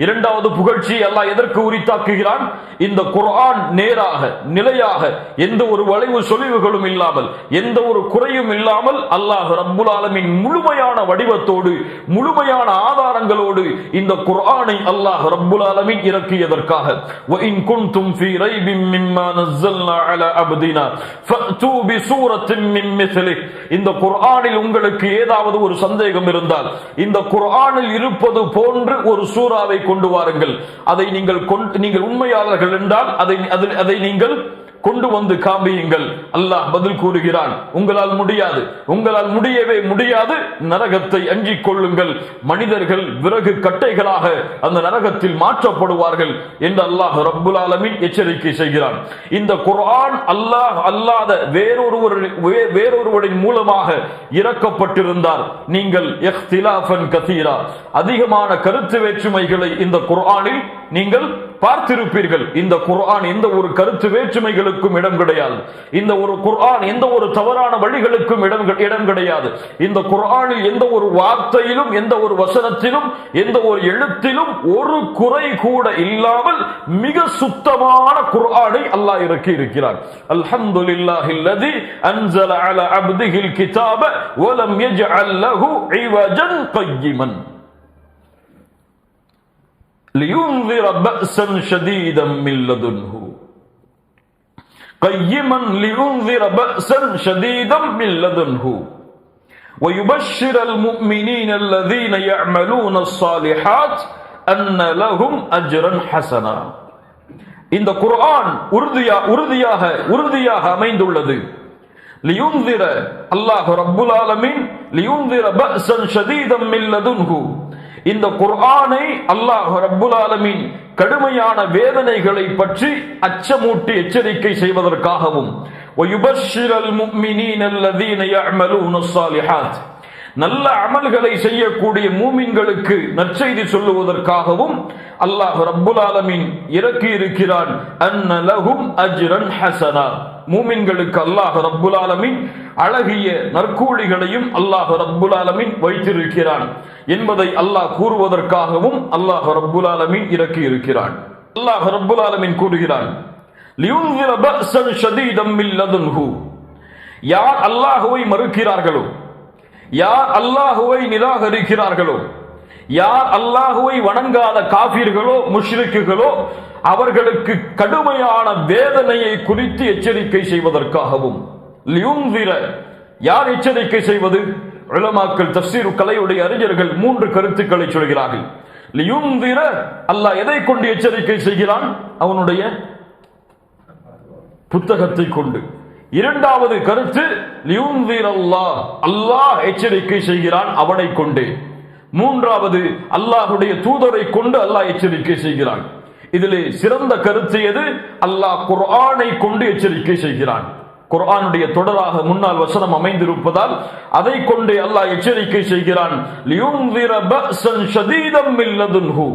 இரண்டாவது புகழ்ச்சி அல்லாஹ் எதற்கு உரித்தாக்குகிறான்? இந்த குர்ஆன் நேராக நிலையாக எந்த ஒரு வளைவு சொலிவுகளும் இல்லாமல் எந்த ஒரு குறையும் இல்லாமல் அல்லாஹ் ரப்புல் ஆலமீன் முழுமையான வடிவத்தோடு முழுமையான ஆதாரங்களோடு இந்த குர்ஆனை அல்லாஹ் ரப்புல் ஆலமீன் இறக்கியதற்காக. வ இன் குன்தும் ஃபீ ரைபின் மிம்மா நஸல்னா அலா அப்தினா ஃபஅது பிசூரத்தின் மின் மிஸ்லிஹ். இந்த குர்ஆனில் உங்களுக்கு ஏதாவது ஒரு சந்தேகம் இருந்தால் இந்த குர்ஆனில் இருப்பது போன்று ஒரு சூராவை கொண்டு வாருங்கள். அதை நீங்கள் உண்மையாளர்கள் என்றால் அதை நீங்கள் கொண்டு வந்து காமியுங்கள். அல்லாஹ் பதில் கூறுகிறான், உங்களால் முடியாது, உங்களால் முடியவே முடியாது, நரகத்தை அஞ்சிக் கொள்ளுங்கள், மனிதர்கள் விறகு கட்டைகளாக அந்த நரகத்தில் மாற்றப்படுவார்கள் என்று அல்லாஹ் ரப்புல் ஆலமீன் எச்சரிக்கை செய்கிறான். இந்த குர்ஆன் அல்லாஹ் அல்லாத வேறொருவரின் மூலமாக இறக்கப்பட்டிருந்தால் நீங்கள் இஹ்திலாஃபன் கதீரா அதிகமான கருத்து வேற்றுமைகளை இந்த குர்ஆனில் நீங்கள் பார்த்திருப்பீர்கள். இந்த குர்ஆன் எந்த ஒரு கருத்து வேற்றுமைகளுக்கும் இடம் கிடையாது. இந்த ஒரு குர்ஆன் எந்த ஒரு தவறான வழிகளுக்கும் இடம் கிடையாது. இந்த குர்ஆனில் எந்த ஒரு வார்த்தையிலும் எந்த ஒரு வசனத்திலும் எந்த ஒரு எழுத்திலும் ஒரு குறை கூட இல்லாமல் மிக சுத்தமான குர்ஆனை அல்லாஹ் இறக்கி இருக்கிறார். அல்ஹம்துலில்லாஹில்லதி அன்ஸல அலா அப்திஹில் கிதாப வ லம் யஜஅல் லஹு இவஜன் கையிமன் لينذر بأسا شديدا من لدنه قيما لينذر بأسا شديدا من لدنه ويبشر المؤمنين الذين يعملون الصالحات أن لهم أجرا حسنا. இந்த குர்ஆன் உறுதியாக அமைந்துள்ளது. லியுன்திர அல்லாஹ் ரப்புல் ஆலமீன் லியுன்திர பஅஸன் ஷதீதன் மின் லதுன்ஹு. இந்த குர்ஆனை அல்லாஹ் ரப்புல் ஆலமீன் கடுமையான வேதனைகளை பற்றி அச்சமூட்டி எச்சரிக்கை செய்வதற்காகவும் வயுபஷ்ஷிரல் முஃமினீன அல்லதீன யஅமலூனஸ் ஸாலிஹாத் நல்ல அமல்களை செய்யக்கூடிய மூமின்களுக்கு நற்செய்தி சொல்லுவதற்காகவும் அல்லாஹ் ரப்புல் ஆலமீன் இறக்கி இருக்கிறான். அன்ன லஹும் அஜ்ரன் ஹஸனா. மூமின்களுக்கு அல்லாஹ் ரப்புல் ஆலமீன் அழகிய நற்கூலிகளையும் அல்லாஹ் ரப்புல் ஆலமீன் வைத்திருக்கிறான் என்பதை அல்லாஹ் கூறுவதற்காகவும் அல்லாஹ் ரப்புல் ஆலமீன் இறக்கி இருக்கிறான். அல்லாஹ் ரப்புல் ஆலமீன் கூறுகிறான், லியுன்ஸிர பஅஸன் ஷதீதன் மின் லதுன்ஹு. யார் அல்லாஹ்வை மறுக்கிறார்களோ, யார் அல்லாஹுவை நிராகரிக்கிறார்களோ, யார் அல்லாஹுவை வணங்காத காஃபிர்களோ முஷ்ரிக்குகளோ அவர்களுக்கு கடுமையான வேதனையை குறித்து எச்சரிக்கை செய்வதற்காகவும். லியுன்ஸிர யார் எச்சரிக்கை செய்வது? உலமாக்கள் தஃப்சீர் கலையுடைய அறிஞர்கள் 3 கருத்துக்களை சொல்கிறார்கள். லியுன்ஸிர அல்லாஹ் எதை கொண்டு எச்சரிக்கை செய்கிறான்? அவனுடைய புத்தகத்தை கொண்டு. இரண்டாவது கருத்து லியுன்ஸிர அல்லாஹ் எச்சரிக்கை செய்கிறான் அவனை கொண்டு. மூன்றாவது அல்லாஹ்வுடைய தூதரை கொண்டு அல்லாஹ் எச்சரிக்கை செய்கிறான். இதிலே சிறந்த கருத்து எது? அல்லாஹ் குர்ஆனை கொண்டு எச்சரிக்கை செய்கிறான். குர்ஆனுடைய தொடராக முன்னால் வசனம் அமைந்திருப்பதால் அதை கொண்டு அல்லாஹ் எச்சரிக்கை செய்கிறான். லியுன்ஸிர பஅஸன் ஷதீதன் மின் லதுன்ஹு.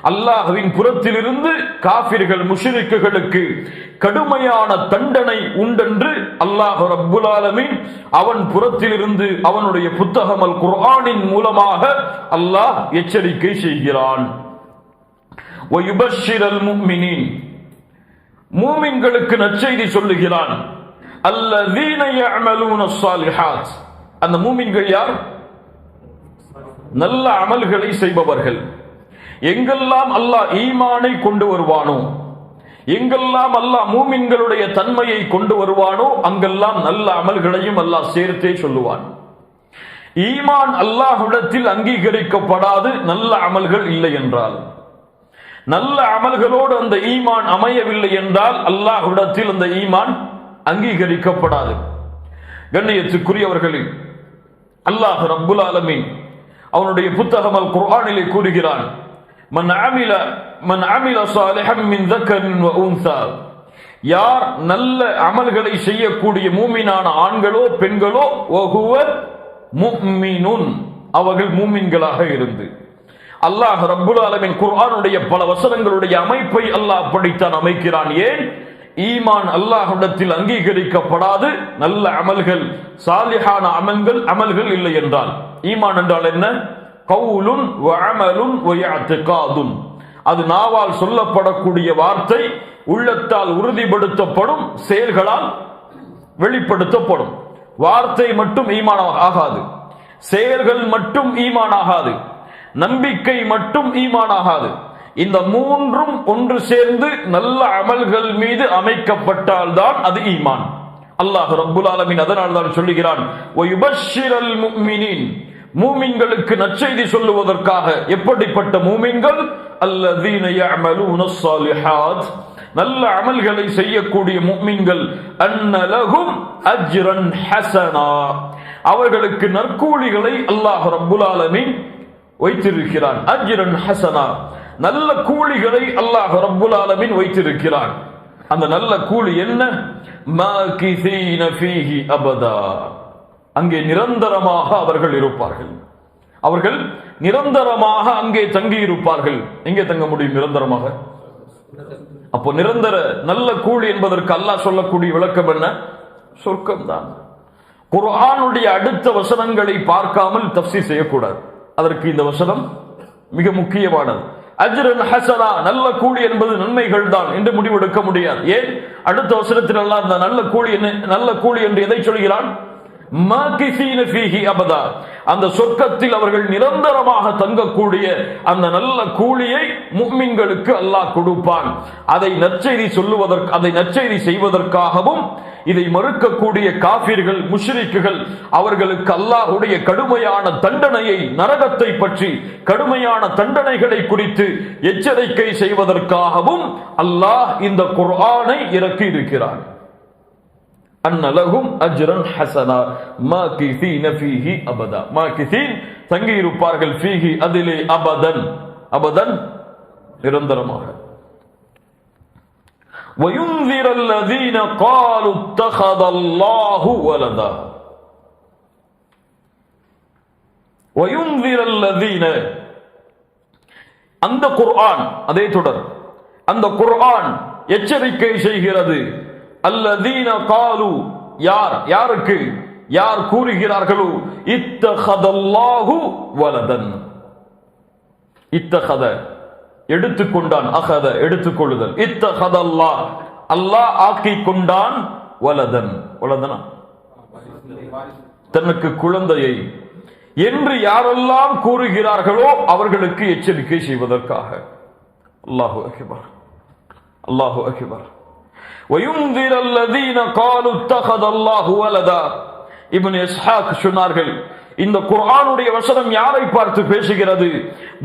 அல்லாஹ்வின் புறத்திலிருந்து காஃபிர்கள் முஷ்ரிக்குகளுக்கு கடுமையான தண்டனை உண்டென்று அல்லாஹ் ரப்புல் ஆலமீன் அவன் புறத்திலிருந்து அவனுடைய புத்தகம் அல் குர்ஆனின் மூலமாக அல்லாஹ் எச்சரிக்கை செய்கிறான். வயுபஷ்ஷிரல் முஃமினீன் மூமின்களுக்கு நற்செய்தி சொல்லுகிறான். அல்லதீன யஅமலூனஸ் ஸாலிஹாத் அந்த மூமின்கள் யார்? நல்ல அமல்களை செய்பவர்கள். எங்கெல்லாம் அல்லாஹ் ஈமானை கொண்டு வருவானோ, எங்கெல்லாம் அல்லாஹ் மூமின்களுடைய தன்மையை கொண்டு வருவானோ அங்கெல்லாம் நல்ல அமல்களையும் அல்லாஹ் சேர்த்தே சொல்லுவான். ஈமான் அல்லாஹ்விடத்தில் அங்கீகரிக்கப்படாது நல்ல அமல்கள் இல்லை என்றால், நல்ல அமல்களோடு அந்த ஈமான் அமையவில்லை என்றால் அல்லாஹ்விடத்தில் அந்த ஈமான் அங்கீகரிக்கப்படாது. கண்ணியத்துக்குரியவர்களே, அல்லாஹ் ரப்புல் ஆலமீன் அவனுடைய புத்தகம் அல் குர்ஆனிலே கூறுகிறான், மன் அமில சாலிஹன் மின் ذكرٍ وأنثى, யார் நல்ல அமல்களை செய்யக்கூடிய மூமினான ஆண்களோ பெண்களோ, வஹுவ முஃமினுன், அவர்கள் மூமின்களாக இருந்து. அல்லாஹ் ரப்புல் ஆலமீன் குர்ஆனுடைய பல வசனங்களுடைய அமைப்பை அல்லாஹ் அப்படித்தான் அமைக்கிறான். ஏன்? ஈமான் அல்லாஹ்விடத்தில் அங்கீகரிக்கப்படாது நல்ல அமல்கள், சாலிஹான அமல்கள் இல்லை என்றால். ஈமான் என்றால் என்ன? கவுலுன் வ அமலுன் வ இஅ்திகாதுன், அது நாவால் சொல்லப்படக்கூடிய வார்த்தை, உள்ளத்தால் உறுதிப்படுத்தப்படும், செயல்களால் வெளிப்படுத்தப்படும். வார்த்தை மட்டும் ஈமான் ஆகாது, செயல்கள் மட்டும் ஈமான் ஆகாது, நம்பிக்கை மட்டும் ஈமான் ஆகாது. இந்த மூன்றும் ஒன்று சேர்ந்து நல்ல அமல்கள் மீது அமைக்கப்பட்டால் தான் அது ஈமான். அல்லாஹ் ரப்புல் ஆலமீன் அதனால் தான் சொல்லுகிறான், வயுபஷ்ஷிரல் முஃமினீன், மூமின்களுக்கு நற்செய்தி சொல்லுவதற்காக. எப்படிப்பட்ட மூமின்கள்? அல்லதீன யஅமலூனஸ் ஸாலிஹாத், நல்ல அமல்களை செய்யக்கூடிய முஃமின்கள். அன்ன லஹும் அஜ்ரன் ஹஸனா, அவர்களுக்கு நற்கூலிகளை அல்லாஹ் ரப்புல் ஆலமீன் வைத்திருக்கிறான். அஜ்ரன் ஹஸனா, நல்ல கூலிகளை அல்லாஹ் ரப்புல் ஆலமீன் வைத்திருக்கிறான். அந்த நல்ல கூலி என்ன? மாகிஸீன ஃபீஹி அபதா, அங்கே நிரந்தரமாக அவர்கள் இருப்பார்கள். அவர்கள் நிரந்தரமாக அங்கே தங்கி இருப்பார்கள். எங்கே தங்க முடியும் நிரந்தரமாக? அப்போ நிரந்தர நல்ல கூலி என்பதற்கு அல்லாஹ் சொல்லக்கூடிய விளக்கம் என்ன? சொர்க்கம் தான். குர்ஆனுடைய அடுத்த வசனங்களை பார்க்காமல் தஃசீர் செய்யக்கூடாது. அதற்கு இந்த வசனம் மிக முக்கியமானது. அஜ்ரன் ஹஸனா, நல்ல கூலி என்பது நன்மைகள் தான் என்று முடிவெடுக்க முடியாது. ஏன்? அடுத்த வசனத்தில் அல்லாஹ் அந்த நல்ல கூலி என்று எதை சொல்கிறான்? மாகிஸீன ஃபீஹி அபதா, அந்த சொர்க்கத்தில் அவர்கள் நிரந்தரமாக தங்கக்கூடிய அந்த நல்ல கூலியை முஃமின்களுக்கு அல்லாஹ் கொடுப்பான். அதை நற்செய்தி செய்வதற்காகவும் இதை மறுக்கக்கூடிய காஃபிர்கள், முஷ்ரிக்குகள், அவர்களுக்கு அல்லாஹ்வுடைய கடுமையான தண்டனையை, நரகத்தை பற்றி கடுமையான தண்டனைகளை குறித்து எச்சரிக்கை செய்வதற்காகவும் அல்லாஹ் இந்த குர்ஆனை இறக்கி இருக்கிறான். அன்ன லஹும் அஜ்ரன் ஹஸனா மாகிஸீன ஃபீஹி அபதா, மாகிஸீன் தங்கி இருப்பார்கள், ஃபீஹி அதிலே, அபதன், அபதன் நிரந்தரமாக. وَيُنذِرَ الَّذِينَ قَالُوا اتَّخَذَ اللَّهُ وَلَدًا, وَيُنذِرَ الَّذِينَ, அந்த குர்ஆன், அதே தொடர், அந்த குர்ஆன் எச்சரிக்கை செய்கிறது. அல்லதீன காலு, யாருக்கு, யார் கூறுகிறார்களோ, இத்தஹதல்லாஹு வலதன், இத்தஹத எடுத்துக்கொண்டான், அகத எடுத்துக்கொள்ளுதல், இத்தஹதல்லாஹ் அல்லாஹ் ஆக்கிக் கொண்டான், வலதன், வலதனா தனக்கு குழந்தையை என்று யாரெல்லாம் கூறுகிறார்களோ அவர்களுக்கு எச்சரிக்கை செய்வதற்காக. அல்லாஹு அக்பர், அல்லாஹு அக்பர். وَيُنذِرَ الَّذِينَ قَالُوا اتَّخَذَ اللَّهُ وَلَدًا, இப்னு இஸ்ஹாக் சொன்னார்கள், இந்த குர்ஆனுடைய வசனம் யாரை பார்த்து பேசுகிறது?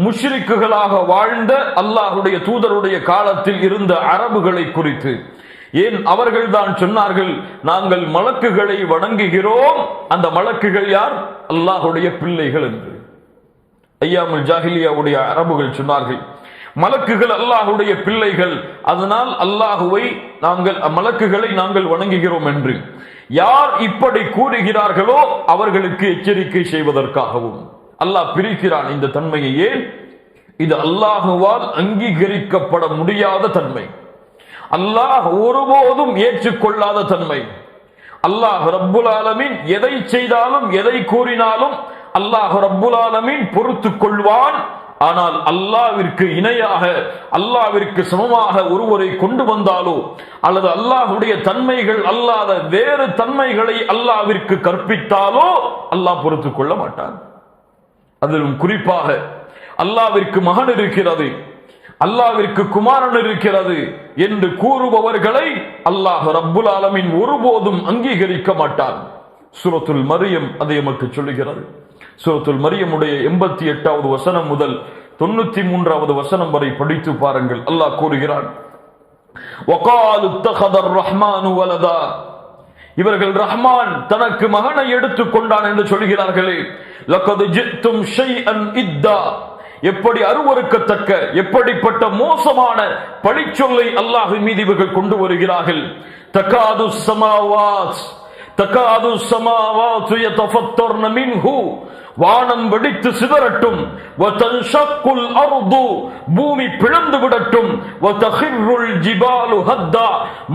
முஷ்ரிக்குகளாக வாழ்ந்த அல்லாஹ்வுடைய தூதருடைய காலத்தில் இருந்த அரபுகளை குறித்து. ஏன்? அவர்கள் தான் சொன்னார்கள், நாங்கள் மலக்குகளை வணங்குகிறோம், அந்த மலக்குகள் யார்? அல்லாஹ்வுடைய பிள்ளைகள் என்று. ஐயாமுல் ஜாஹிலியாவுடைய அரபுகள் சொன்னார்கள், மலக்குகள் அல்லாஹ்வுடைய பிள்ளைகள், அதனால் மலக்குகளை நாங்கள் வணங்குகிறோம் என்று. யார் இப்படி கூறுகிறார்களோ அவர்களுக்கு எச்சரிக்கை செய்வதற்காகவும் அல்லாஹ் பிரிக்கிறான் இந்த தன்மையை. ஏன்? இது அல்லாஹுவால் அங்கீகரிக்கப்பட முடியாத தன்மை, அல்லாஹ் ஒருபோதும் ஏற்றுக்கொள்ளாத தன்மை. அல்லாஹ் ரப்புல் ஆலமீன் எதை செய்தாலும், எதை கூறினாலும் அல்லாஹ் ரப்புல் ஆலமீன் பொறுத்துக் கொள்வான். ஆனால் அல்லாஹ்விற்கு இணையாக அல்லாஹ்விற்கு சமமாக ஒருவரை கொண்டு வந்தாலோ அல்லது அல்லாஹ்வுடைய தன்மைகள் அல்லாத வேறு தன்மைகளை அல்லாஹ்விற்கு கற்பித்தாலோ அல்லாஹ் பொறுத்துக் கொள்ள மாட்டான். அதிலும் குறிப்பாக அல்லாஹ்விற்கு மகன் இருக்கிறது, அல்லாஹ்விற்கு குமாரன் இருக்கிறது என்று கூறுபவர்களை அல்லாஹ் ரப்புல் ஆலமீன் ஒருபோதும் அங்கீகரிக்க மாட்டான். சூரத்துல் மரியம் அதை நமக்கு சொல்லுகிறது. சூரத்துல் மரியமுடைய 88வது வசனம் முதல் 93வது வசனம் வரை படித்து பாருங்கள். அல்லாஹ் கூறுகிறான், வகாலு தகதர் ரஹ்மானு வலதா, இவர்கள் ரஹ்மான் தனக்கு மகனை எடுத்துக் கொண்டான் என்று சொல்கிறார்களே. லகத் ஜித்தும் ஷைஅன் இத்தா, எப்படி அருவருக்கத்தக்க எப்படிப்பட்ட மோசமான பழிச்சொல்லை அல்லாஹ்வின் மீது இவர்கள் கொண்டு வருகிறார்கள். தகாது ஸமாவாத் தகாது ஸமாவாத் யதஃபத்தர்ன மின்ஹு, வானம் வெடித்து சிதறட்டும், வதன்ஷக்குல் அர்து, பூமி பிளந்து விடட்டும், வதகிர்ருல் ஜிபாலு ஹத்தா,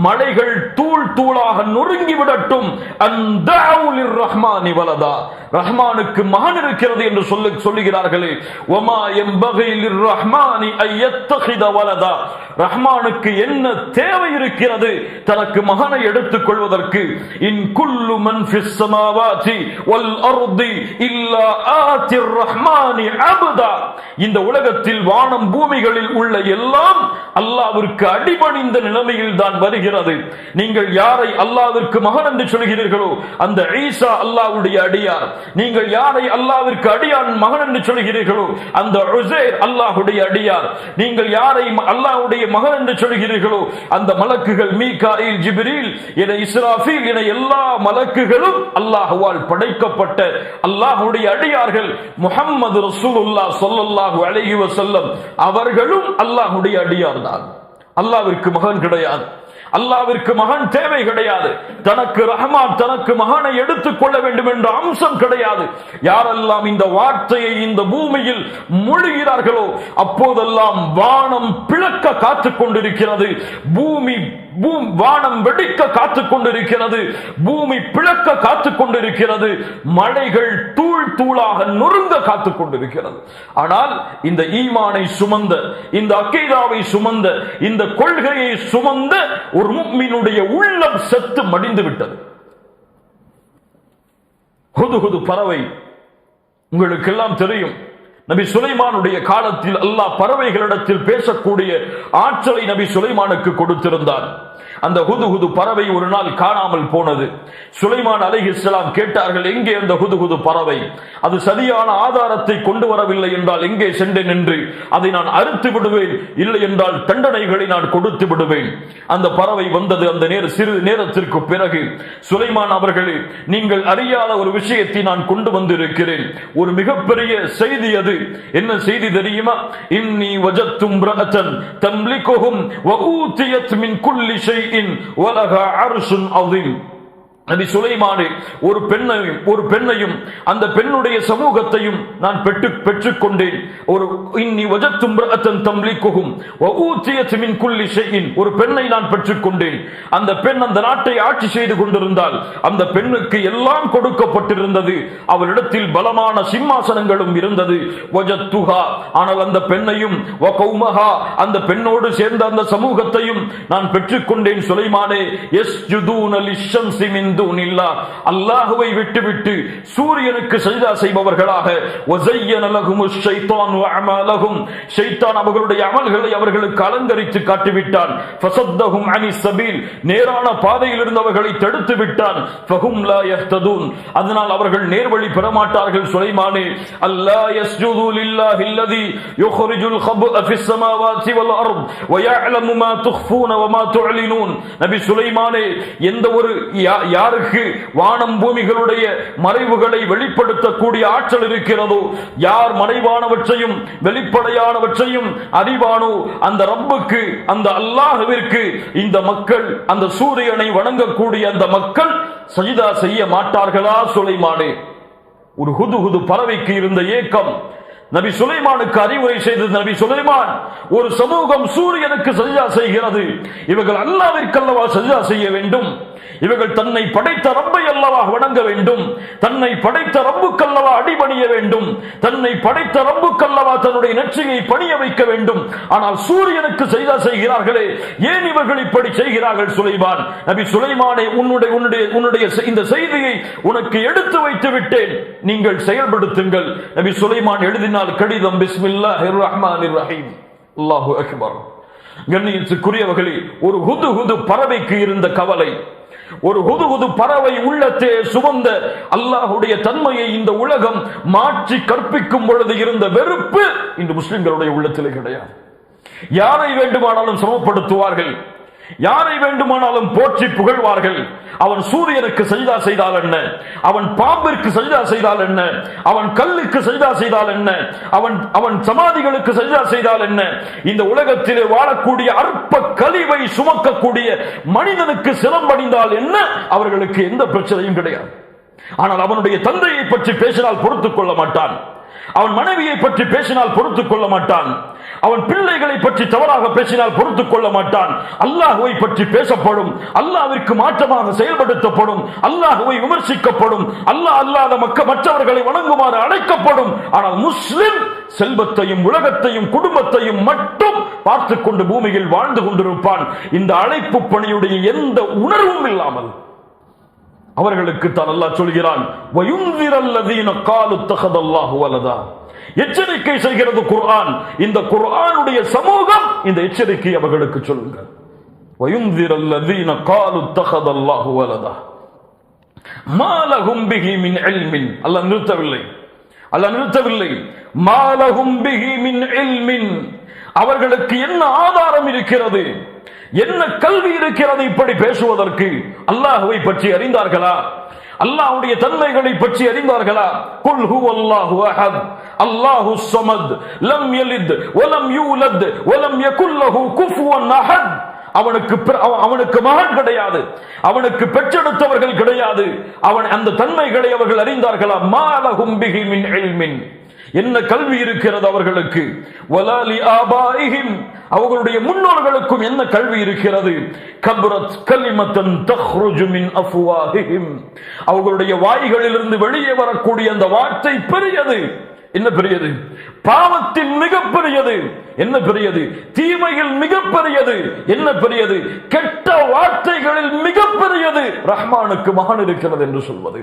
மலைகள் தூள் தூளாக நொறுங்கி விடட்டும், அன்தஉ லிர்ரஹ்மானி வலதா, ரஹ்மானுக்கு மகன் இருக்கிறது என்று சொல்லுகிறார்களே. வமா யம்பகி லிர்ரஹ்மானி அய்யத்தகித வலதா, ரஹ்மானுக்கு என்ன தேவை இருக்கிறது தனக்கு மகனை எடுத்துக் கொள்வதற்கு. இன் குல்லு மன் ஃபிஸ் ஸமாவாதி வல் அர்தி இல்லா ஆத்திர் ரஹ்மானி அப்தா, இந்த உலகத்தில் வானம் பூமிகளில் உள்ள எல்லாம் அல்லாஹ்விற்கு அடிபணிந்த நிலைமையில் தான் வருகிறது. நீங்கள் யாரை அல்லாஹ்விற்கு மகன் என்று சொல்கிறீர்களோ அந்த ஈசா அல்லாஹ்வுடைய அடியார். நீங்கள் யாரை அல்லாஹ்விற்கு அடியான் மகன் என்று சொல்கிறீர்களோ அந்த உஸைர் அல்லாஹ்வுடைய அடியார். நீங்கள் யாரை அல்லாஹ்வுடைய மகன் என்று சொல்கிறீர்களோ அந்த மலக்குகள் மீகாயில், ஜிப்ரீல் என இஸ்ராஃபீல் என எல்லா மலக்குகளும் அல்லாஹ்வால் படைக்கப்பட்ட அல்லாஹ்வுடைய அடியார்கள். முஹம்மது ரசூலுல்லாஹ் ஸல்லல்லாஹு அலைஹி வஸல்லம் அவர்களும் அல்லாஹ்வுடைய அடியார் தான். அல்லாஹ்விற்கு மகன் கிடையாது, அல்லாஹ்விற்கு மகன் தேவை கிடையாது. தனக்கு ரஹ்மான் தனக்கு மகனை எடுத்துக் கொள்ள வேண்டும் என்ற அம்சம் கிடையாது. யாரெல்லாம் இந்த வார்த்தையை இந்த பூமியில் மொழிகிறார்களோ அப்போதெல்லாம் வானம் பிளக்க காத்துக் கொண்டிருக்கிறது, வானம் வெடிக்க காத்துக் கொண்டிருக்கிறது, பூமி பிளக்க காத்துக் கொண்டிருக்கிறது, மலைகள் தூள் தூளாக நொறுங்க காத்துக் கொண்டிருக்கிறது. ஆனால் இந்த ஈமானை சுமந்த, இந்த அக்கீதாவை சுமந்த, இந்த கொள்கையை சுமந்த ஒரு முஃமினுடைய உள்ளம் செத்து மடிந்து விட்டது. ஹுதுஹுது பறவை உங்களுக்கு எல்லாம் தெரியும். நபி சுலைமானுடைய காலத்தில் அல்லாஹ் பறவைகளிடத்தில் பேசக்கூடிய ஆற்றலை நபி சுலைமானுக்கு கொடுத்திருந்தார். அந்த ஹுதுஹுது பறவை ஒரு நாள் காணாமல் போனது. சுலைமான் அலைஹிஸ்ஸலாம் கேட்டார்கள், எங்கே அந்த ஹுதுஹுது பறவை? அது சரியான ஆதாரத்தை கொண்டு வரவில்லை என்றால் எங்கே சென்றேன் என்று அதை நான் அறுத்து விடுவேன், இல்லை என்றால் தண்டனைகளை நான் கொடுத்து விடுவேன். அந்த பறவை வந்தது. அந்த சிறிது நேரத்திற்கு பிறகு சுலைமான் அவர்களே, நீங்கள் அறியாத ஒரு விஷயத்தை நான் கொண்டு வந்திருக்கிறேன், ஒரு மிகப்பெரிய செய்தி. அது என்ன செய்தி தெரியுமா? இன்னி வஜத்து இம்ரஅத்தன் தம்லிகுஹும் வ ஊதியத் மின் குல்லி ஷைஇன் வ லஹா அர்ஷுன் அதீம். நபி சுலைமானே, ஒரு பெண்ணையும் அந்த பெண்ணுடைய சமூகத்தையும் நான் பெற்றுக் கொண்டேன். ஒரு இன்னி வஜத்து இம்ரஅத்தன் தம்லிகுஹும் வ ஊதியத் மின் குல்லி ஷைஇன், ஒரு பெண்ணை நான் பெற்றுக் கொண்டேன். அந்த பெண் அந்த நாட்டை ஆட்சி செய்து கொண்டிருந்தால் அந்த பெண்ணுக்கு எல்லாம் கொடுக்கப்பட்டிருந்தது. அவளிடத்தில் பலமான சிம்மாசனங்களும் இருந்தது. வஜத்துஹா, ஆனால் அந்த பெண்ணையும் வ கௌமஹா, அந்த பெண்ணோடு சேர்ந்த அந்த சமூகத்தையும் நான் பெற்றுக் கொண்டேன். சுலைமானே, யஸ்ஜுதூன லிஷம்ஸி மின் அல்லாஹ்வை விட்டுவிட்டு சூரியனுக்கு சஜ்தா செய்பவர்களாக, வஸய்யன லஹுமுஷ் ஷைத்தானு அஅமாலஹும், ஷைத்தான் அவர்களுடைய அமல்களை அவர்களுக்கு அலங்கரித்து காட்டிவிட்டான். ஃபஸத்தஹும் அனிஸ் ஸபீல், நேரான பாதையில் இருந்தவர்களை தடுத்து விட்டான். ஃபஹும் லா யஹ்ததூன், அதனால் அவர்கள் நேர்வழி பெற மாட்டார்கள். சுலைமானே, அல்லா யஸ்ஜுது லில்லாஹி அல்லதி யுக்ரிஜுல் கப்அ ஃபிஸ் ஸமாவாதி வல் அர்த் வ யஅலமு மா துக்ஃபூன வ மா துஅலினூன். நபி சுலைமானே, எந்த ஒரு யாருக்கு வானம் பூமிகளுடைய மறைவுகளை வெளிப்படுத்தக்கூடிய ஆற்றல் இருக்கிறதோ, யார் மறைவானவற்றையும் வெளிப்படையானவற்றையும் அறிவானோ, அந்த ரப்புக்கு, அந்த அல்லாஹ்விற்கு இந்த மக்கள், அந்த சூரியனை வணங்கக்கூடிய அந்த மக்கள் சஜ்தா செய்ய மாட்டார்களா? சுலைமானே, ஒரு ஹுதுஹுது பறவைக்கு இருந்த ஏக்கம் நபி சுலைமானுக்கு அறிவுரை செய்தது. நபி சுலைமான், ஒரு சமூகம் சூரியனுக்கு சஜ்தா செய்கிறது, இவர்கள் அல்லாஹ்விற்கு அல்லவா சஜ்தா செய்ய வேண்டும், இவர்கள் தன்னை படைத்த ரப்பை அல்லவா வணங்க வேண்டும், தன்னை படைத்த ரப்புக்கல்லவா அடிபணிய வேண்டும், தன்னை படைத்த ரப்புக்கல்லவா தன்னுடைய நெற்றியை பணிய வைக்க வேண்டும். ஆனால் சூரியனுக்கு சஜ்தா செய்கிறார்களே, ஏன் இவர்கள் இப்படி செய்கிறார்கள்? சுலைமான், நபி சுலைமானே, உன்னுடைய இந்த செய்தியை உனக்கு எடுத்து வைத்து விட்டேன், நீங்கள் செயல்படுத்துங்கள். நபி சுலைமான் எழுதினார் கடிதம், பிஸ்மில்லாஹிர் ரஹ்மானிர் ரஹீம். அல்லாஹு அக்பர். கண்ணியத்துக்குரியவர்களே, ஒரு ஹுதுஹுது பறவைக்கு இருந்த கவலை, ஒரு ஹுதுஹுது பறவை உள்ளத்தே சுமந்த அல்லாஹ்வுடைய தன்மையை இந்த உலகம் மாற்றி கற்பிக்கும் பொழுது இருந்த வெறுப்பு இன்று முஸ்லிம்களுடைய உள்ளத்திலே கிடையாது. யாரை வேண்டுமானாலும் சமப்படுத்துவார்கள், யாரை வேண்டுமானாலும் போற்றி புகழ்வார்கள். அவன் சூரியனுக்கு சஜ்தா செய்தால் என்ன, அவன் பாம்பிற்கு சஜ்தா செய்தால் என்ன, அவன் கல்லுக்கு சஜ்தா செய்தால் என்ன, அவன் சமாதிகளுக்கு சஜ்தா செய்தால் என்ன, இந்த உலகத்திலே வாழக்கூடிய அற்ப கழிவை சுமக்கக்கூடிய மனிதனுக்கு சிரமடைந்தால் என்ன, அவர்களுக்கு எந்த பிரச்சனையும் கிடையாது. ஆனால் அவனுடைய தந்தையை பற்றி பேசினால் பொறுத்துக் கொள்ள மாட்டான், அவன் மனைவியை பற்றி பேசினால் பொறுத்துக் கொள்ள மாட்டான், அவன் பிள்ளைகளை பற்றி தவறாக பேசினால் பொறுத்துக் கொள்ள மாட்டான். அல்லாஹ்வை பற்றி பேசப்படும், அல்லாஹ்விற்கு மாற்றமாக செயல்படுத்தப்படும், அல்லாஹ்வை விமர்சிக்கப்படும், அல்லாஹ் அல்லாத மற்றவர்களை வணங்குமாறு அழைக்கப்படும். ஆனால் முஸ்லிம் செல்வத்தையும் உலகத்தையும் குடும்பத்தையும் மட்டும் பார்த்துக் கொண்டு பூமியில் வாழ்ந்து கொண்டிருப்பான். இந்த அழைப்பு பணியுடைய எந்த உணர்வும் இல்லாமல் அவர்களுக்கு தான் அல்லாஹ் சொல்கிறான், வயுந்திரல்லதீன காலு தஹதல்லாஹு வலதா. எச்சரிக்கை செய்கிறது குர்ஆன். இந்த குர்ஆனுடைய சமூகம் இந்த எச்சரிக்கை அவர்களுக்கு சொல்லுங்கள். வயுந்திரல்லதீன காலு தஹதல்லாஹு வலதா மாலஹும் பிஹி மின் இல்மின். அல்லாஹ் நிறுத்தவில்லை. மாலஹும் பிஹி மின் இல்மின். அவர்களுக்கு என்ன ஆதாரம் இருக்கிறது, என்ன கல்வி இருக்கிறது இப்படி பேசுவதற்கு? அல்லாஹ்வை பற்றி அறிந்தார்களா? அல்லாஹ்வுடைய தன்மைகளை பற்றி அறிந்தார்களா? குல் ஹுவல்லாஹு அஹத் அல்லாஹுஸ் ஸமத் லம் யலித் வலம் யூலத் வலம் யகுல் லஹு குஃபுவன் அஹத். அவனுக்கு மகன் கிடையாது, அவனுக்கு பெற்றெடுத்தவர்கள் கிடையாது. அந்த தன்மைகளை அவர்கள் அறிந்தார்களா? மாலஹும் பிஹி மின் இல்மின். என்ன கல்வி இருக்கிறது அவர்களுக்கு? வலாலி ஆபாயிஹிம். அவர்களுடைய முன்னோர்களுக்கும் என்ன கல்வி இருக்கிறது? கப்ரத் கலிமத்தன் தக்ருஜு மின் அஃப்வாஹிஹிம். அவர்களுடைய வாய்களிலிருந்து வெளியே வரக்கூடிய அந்த வார்த்தை பெரியது. என்ன பெரியது? பாவத்தில் மிக பெரியது. என்ன பெரியது? தீமையில் மிக பெரியது. என்ன பெரியது? கெட்ட வார்த்தைகளில் மிக பெரியது ரஹ்மானுக்கு மகன் இருக்கிறது என்று சொல்வது.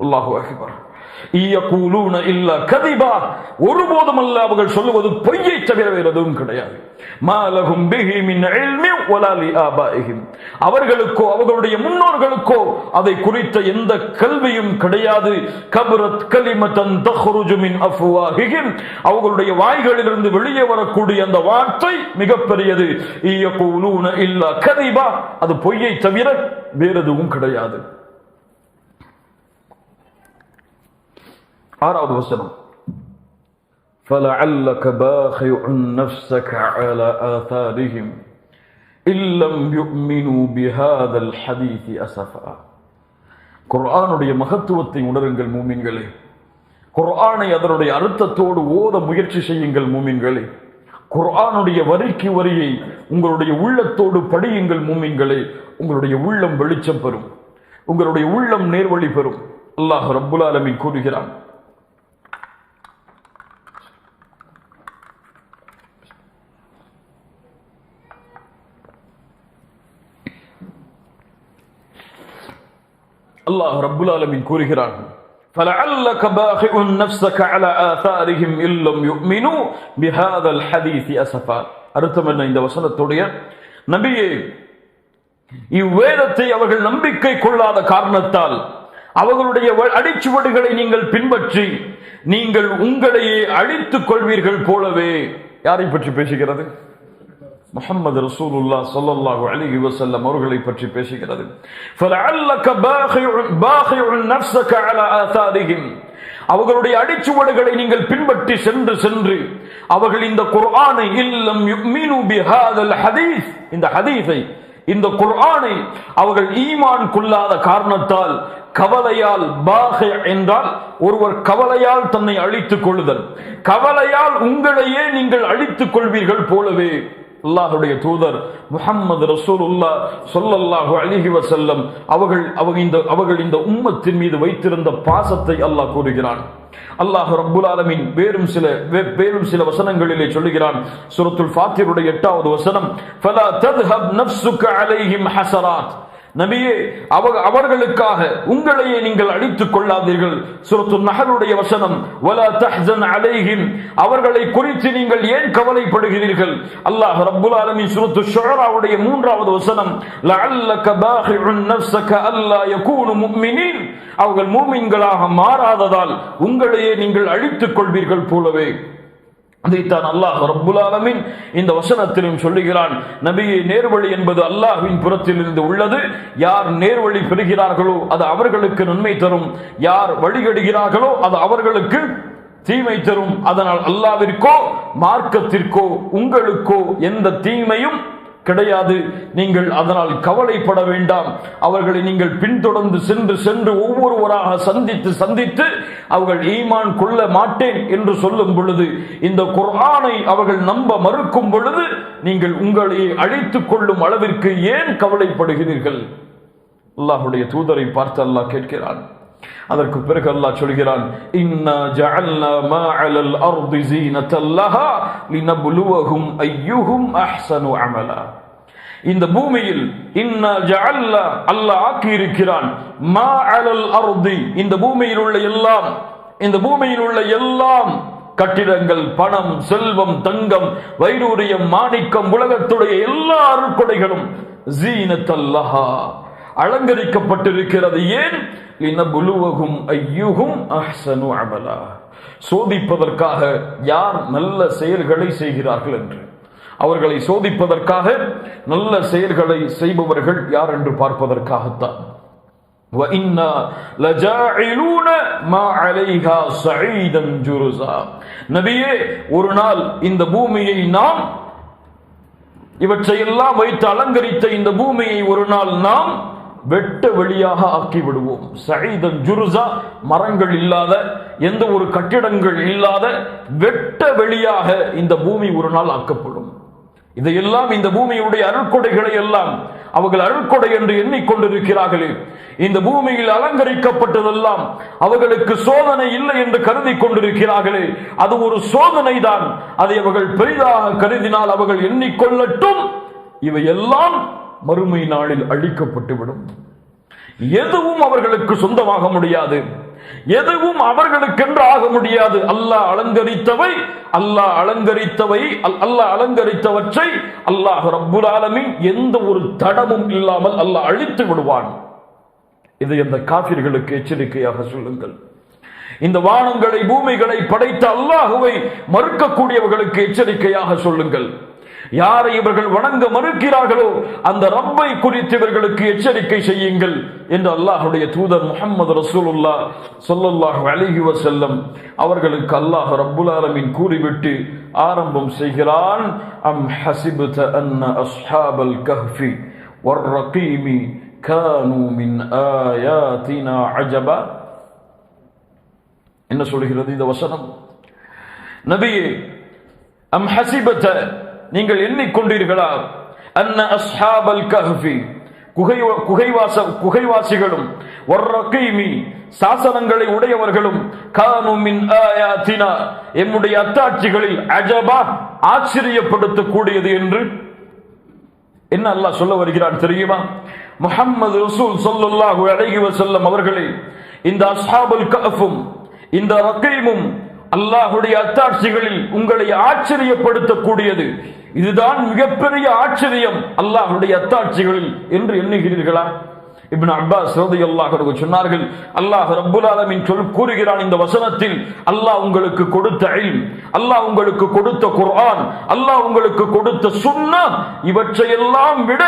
அல்லாஹு அக்பர். ஒருபோதும் அல்ல அவர்கள் சொல்லுவது பொய்யை தவிர வேறு எதுவும் கிடையாது. அவர்களுக்கோ அவர்களுடைய முன்னோர்களுக்கோ அதை குறித்த எந்த கல்வியும் கிடையாது. கபரத் கலிமத்தன் தக்ருஜு மின் அஃப்வாஹிஹிம். அவர்களுடைய வாய்களிலிருந்து வெளியே வரக்கூடிய அந்த வார்த்தை மிகப்பெரியது. யகூலூன இல்லா கதிபா. அது பொய்யை தவிர வேறு எதுவும் கிடையாது. ஆறாவது வசனம், فَلَعَلَّكَ بَاخِعٌ نَفْسَكَ عَلَى آثَارِهِمْ إِن لَّمْ يُؤْمِنُوا بِهَذَا الْحَدِيثِ أَسَفًا. குர்ஆனுடைய மகத்துவத்தை உணருங்கள் மூமின்களே. குர்ஆனை அதனுடைய அர்த்தத்தோடு ஓத முயற்சி செய்யுங்கள் மூமின்களே. குர்ஆனுடைய வரிக்கு வரியை உங்களுடைய உள்ளத்தோடு படியுங்கள் மூமின்களே. உங்களுடைய உள்ளம் வெளிச்சம் பெறும், உங்களுடைய உள்ளம் நேர்வழி பெறும். அல்லாஹ் ரப்புல் ஆலமீன் கூறுகிறான், அல்லாஹ் ரப்புல் ஆலமீன் கூறுகிறான், فَلَعَلَّكَ بَاخِعٌ نَفْسَكَ عَلَى آثَارِهِمْ إِن لَّمْ يُؤْمِنُوا بِهَذَا الْحَدِيثِ أَسَفًا. அர்த்தம் என்ன இந்த வசனத்துடைய? நபியே, இவ்வேதத்தை அவர்கள் நம்பிக்கை கொள்ளாத காரணத்தால் அவர்களுடைய அடிச்சுவடுகளை நீங்கள் பின்பற்றி நீங்கள் உங்களையே அழித்துக் கொள்வீர்கள் போலவே. யாரை பற்றி பேசுகிறது? முஹம்மது ரசூலுல்லாஹ் ஸல்லல்லாஹு அலைஹி வஸல்லம் அவர்களை பற்றி பேசுகிறது. فَلَعَلَّكَ بَاخِعٌ نَفْسَكَ عَلَى آثَارِهِمْ. அவர்களுடைய அடிச்சுவடுகளை நீங்கள் பின்பற்றி சென்று அவர்கள் இந்த குர்ஆனை இல்லம் யுமினு பிஹாதல் ஹதீஸ், இந்த ஹதீஸை, இந்த குர்ஆனை அவர்கள் ஈமான் கொள்ளாத காரணத்தால் கவலையால் பாஹி என்றால் ஒருவர் கவலையால் தன்னை அழித்துக் கொள்ளுதல், கவலையால் உங்களையே நீங்கள் அழித்துக் கொள்வீர்கள் போலவே அல்லாஹ்வுடைய தூதர் முஹம்மது ரசூலுல்லாஹ் ஸல்லல்லாஹு அலைஹி வஸல்லம் அவர்கள் இந்த உம்மத்தின் மீது வைத்திருந்த பாசத்தை அல்லாஹ் கூறுகிறான். அல்லாஹ் ரப்புல் ஆலமீன் வேறும் சில வசனங்களிலே சொல்லுகிறான். சூரத்துல் ஃபாத்திருடைய 8வது வசனம், ஃபலா தத்ஹப் நஃப்ஸுக அலைஹிம் ஹஸராத், நபியே அவர்களுக்காக உங்களையே நீங்கள் அழித்துக் கொள்ளாதீர்கள். சூரத்துன் நஹலுடைய வசனம், வலா தஹ்ஸன் அலைஹிம், அவர்களை குறித்து நீங்கள் ஏன் கவலைப்படுகிறீர்கள். அல்லாஹ் ரப்புல் ஆலமீன் சூரத்து ஷுஆராவுடைய 3வது வசனம், லஅல்லக பாஹிஉன் நஃப்ஸக அல்லா யகூனு முஃமினீன், அவர்கள் மூமின்களாக மாறாததால் உங்களையே நீங்கள் அழித்துக் கொள்வீர்கள் போலவே. அதைத்தான் அல்லாஹ் ரப்புல் ஆலமீன் இந்த வசனத்திலும் சொல்லுகிறான். நபியே, நேர்வழி என்பது அல்லாஹ்வின் புறத்தில் இருந்து உள்ளது. யார் நேர்வழி பெறுகிறார்களோ அது அவர்களுக்கு நன்மை தரும், யார் வழிகெடுகிறார்களோ அது அவர்களுக்கு தீமை தரும். அதனால் அல்லாஹ்விற்கோ மார்க்கத்திற்கோ உங்களுக்கோ எந்த தீமையும் கிடையாது. நீங்கள் அதனால் கவலைப்பட வேண்டாம். அவர்களை நீங்கள் பின்தொடர்ந்து சென்று ஒவ்வொருவராக சந்தித்து அவர்கள் ஈமான் கொள்ள மாட்டேன் என்று சொல்லும் பொழுது, இந்த குர்ஆனை அவர்கள் நம்ப மறுக்கும் பொழுது நீங்கள் உங்களை அழித்துக் கொள்ளும் அளவிற்கு ஏன் கவலைப்படுகிறீர்கள்? அல்லாஹ்வுடைய தூதரை பார்த்து அல்லாஹ் கேட்கிறான். அதற்கு பிறகு அல்லாஹ் சொல்கிறான், இன்னா ஜஅல்னா மா அலல் அர்தி ஸீனத்தல் லஹா லினப்லுவஹும் அய்யுஹும் அஹ்ஸனு அமலா. இந்த பூமியில் இன்னா ஜஅல்னா, அல்லாஹ் ஆக்கி இருக்கிறான், மா அலல் அர்தி, இந்த பூமியில் உள்ள எல்லாம் கட்டிடங்கள், பணம், செல்வம், தங்கம், வைடூரியம், மாணிக்கம், உலகத்துடைய எல்லா அருட்கொடைகளும் ஸீனத்தல் லஹா அலங்கரிக்கப்பட்டிருக்கிறது. ஏன்? லினப்லுவஹும் அய்யுஹும் அஹ்ஸனு அமலா, சோதிப்பதற்காக யார் நல்ல செயல்களை செய்கிறார்கள் என்று, அவர்களை சோதிப்பதற்காக நல்ல செயல்களை செய்பவர்கள் யார் என்று பார்ப்பதற்காகத்தான். وَإِنَّا لَجَاعِلُونَ مَا عَلَيْهَا صَعِيدًا جُرُزًا, நபியே, ஒரு நாள் இந்த பூமியை நாம் இவற்றையெல்லாம் வைத்து அலங்கரித்த இந்த பூமியை ஒரு நாள் நாம் வெட்ட வெளியாக ஆக்கி விடுவோம். சஈதன் ஜுருஸா, மரங்கள் இல்லாத, எந்த ஒரு கட்டிடங்கள் இல்லாத வெட்ட வெளியாக இந்த பூமி ஒரு நாள் ஆக்கப்படும். இதையெல்லாம், இந்த பூமியுடைய அருட்கொடைகளை எல்லாம் அவர்கள் அருட்கொடை என்று எண்ணிக்கொண்டிருக்கிறார்களே, இந்த பூமியில் அலங்கரிக்கப்பட்டதெல்லாம் அவர்களுக்கு சோதனை இல்லை என்று கருதி கொண்டிருக்கிறார்களே, அது ஒரு சோதனை தான். அதை அவர்கள் பெரிதாக கருதினால் அவர்கள் எண்ணிக்கொள்ளட்டும், இவையெல்லாம் மறுமை நாளில் அழிக்கப்பட்டுவிடும். எதுவும் அவர்களுக்கு சொந்தமாக முடியாது, எதுவும் அவர்களுக்கென்று ஆக முடியாது. அல்லாஹ் அலங்கரித்தவற்றை அல்லாஹ் ரப்புல் ஆலமீன் எந்த ஒரு தடமும் இல்லாமல் அல்லாஹ் அழித்து விடுவான். இதை அந்த காபிர்களுக்கு எச்சரிக்கையாக சொல்லுங்கள். இந்த வானங்களை பூமிகளை படைத்த அல்லாஹுவை மறுக்கக்கூடியவர்களுக்கு எச்சரிக்கையாக சொல்லுங்கள். யாரை இவர்கள் வணங்க மறுக்கிறார்களோ அந்த ரப்பை குறித்து இவர்களுக்கு எச்சரிக்கை செய்யுங்கள் என்று அல்லாஹ்வுடைய தூதர் முஹம்மது ரசூலுல்லாஹ் ஸல்லல்லாஹு அலைஹி வஸல்லம் அவர்களுக்கு அல்லாஹ் ரப்புல் ஆலமீன் கூறிவிட்டு ஆரம்பம் செய்கிறான். அம் ஹஸிபத அன்ன அஸ்ஹாபல் கஹ்ஃபி வர்ரகீமி கானூ மின் ஆயாத்தினா அஜபா. என்ன சொல்கிறது இந்த வசனம்? நபியே, அம் ஹஸிபத, நீங்கள் எண்ணிக்கொண்டீர்களா, அன்ன அஸ்ஹாபல் கஹ்ஃபி, குகைவாசிகளும், வர்ரகீமி, சாசனங்களை உடையவர்களும், கானூ மின் ஆயாத்தினா, எம்முடைய அத்தாட்சிகளில், அஜபா, ஆச்சரியப்படுத்தக்கூடியது என்று என்ன அல்லாஹ் சொல்ல வருகிறான் தெரியுமா? முஹம்மது ரசூல் ஸல்லல்லாஹு அலைஹி வஸல்லம் அவர்களே, இந்த அஸ்ஹாபுல் கஹ்ஃபும் இந்த ரகீமும் அல்லாஹ்வுடைய அத்தாட்சிகளில் உங்களை ஆச்சரியப்படுத்தக்கூடியது, இதுதான் மிகப்பெரிய ஆச்சரியம் அல்லாஹ்வுடைய அத்தாட்சிகளில் என்று எண்ணுகிறீர்களா? இப்னு அப்பாஸ் ரலியல்லாஹு அன்ஹு சொன்னார்கள், அல்லாஹ் ரப்புல் ஆலமீன் கூறுகிறான் இந்த வசனத்தில், அல்லாஹ் உங்களுக்கு கொடுத்த இல்ம், அல்லாஹ் உங்களுக்கு கொடுத்த குர்ஆன், அல்லாஹ் உங்களுக்கு கொடுத்த சுன்னah, இவற்றையெல்லாம் விட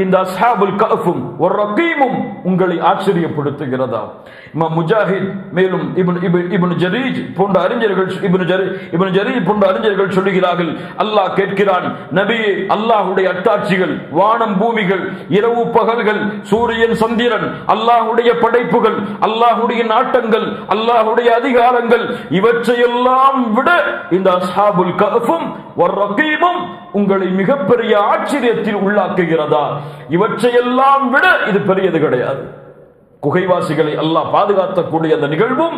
இந்த அஸ்ஹாபுல் கஹ்ஃபும் வர்ரகீமும் உங்களை ஆச்சரியப்படுத்துகிறதா? இமாம் முஜாஹித் மேலும் இப்னு ஜரீஜ் போன்ற அறிஞர்கள் சொல்லுகிறார்கள், அல்லாஹ் கேட்கிறான், நபியே, அல்லாஹ்வுடைய அத்தாட்சிகள், வானம் பூமிகள், இரவு பகல்கள், சூரியன் சந்திரன், அல்லாஹ்வுடைய படைப்புகள், அல்லாஹ்வுடைய நாட்டங்கள், அல்லாஹ்வுடைய அதிகாரங்கள், இவற்றையெல்லாம் விட இந்த அஸ்ஹாபுல் கஹ்ஃபும் வர்ரகீமும் உங்களை மிகப்பெரிய ஆச்சரியத்தில் உள்ளாக்குகிறதா? இவற்றையெல்லாம் விட இது பெரியது கிடையாது. குகைவாசிகளை அல்லாஹ் பாதுகாக்கக்கூடிய அந்த நிகழ்வும்,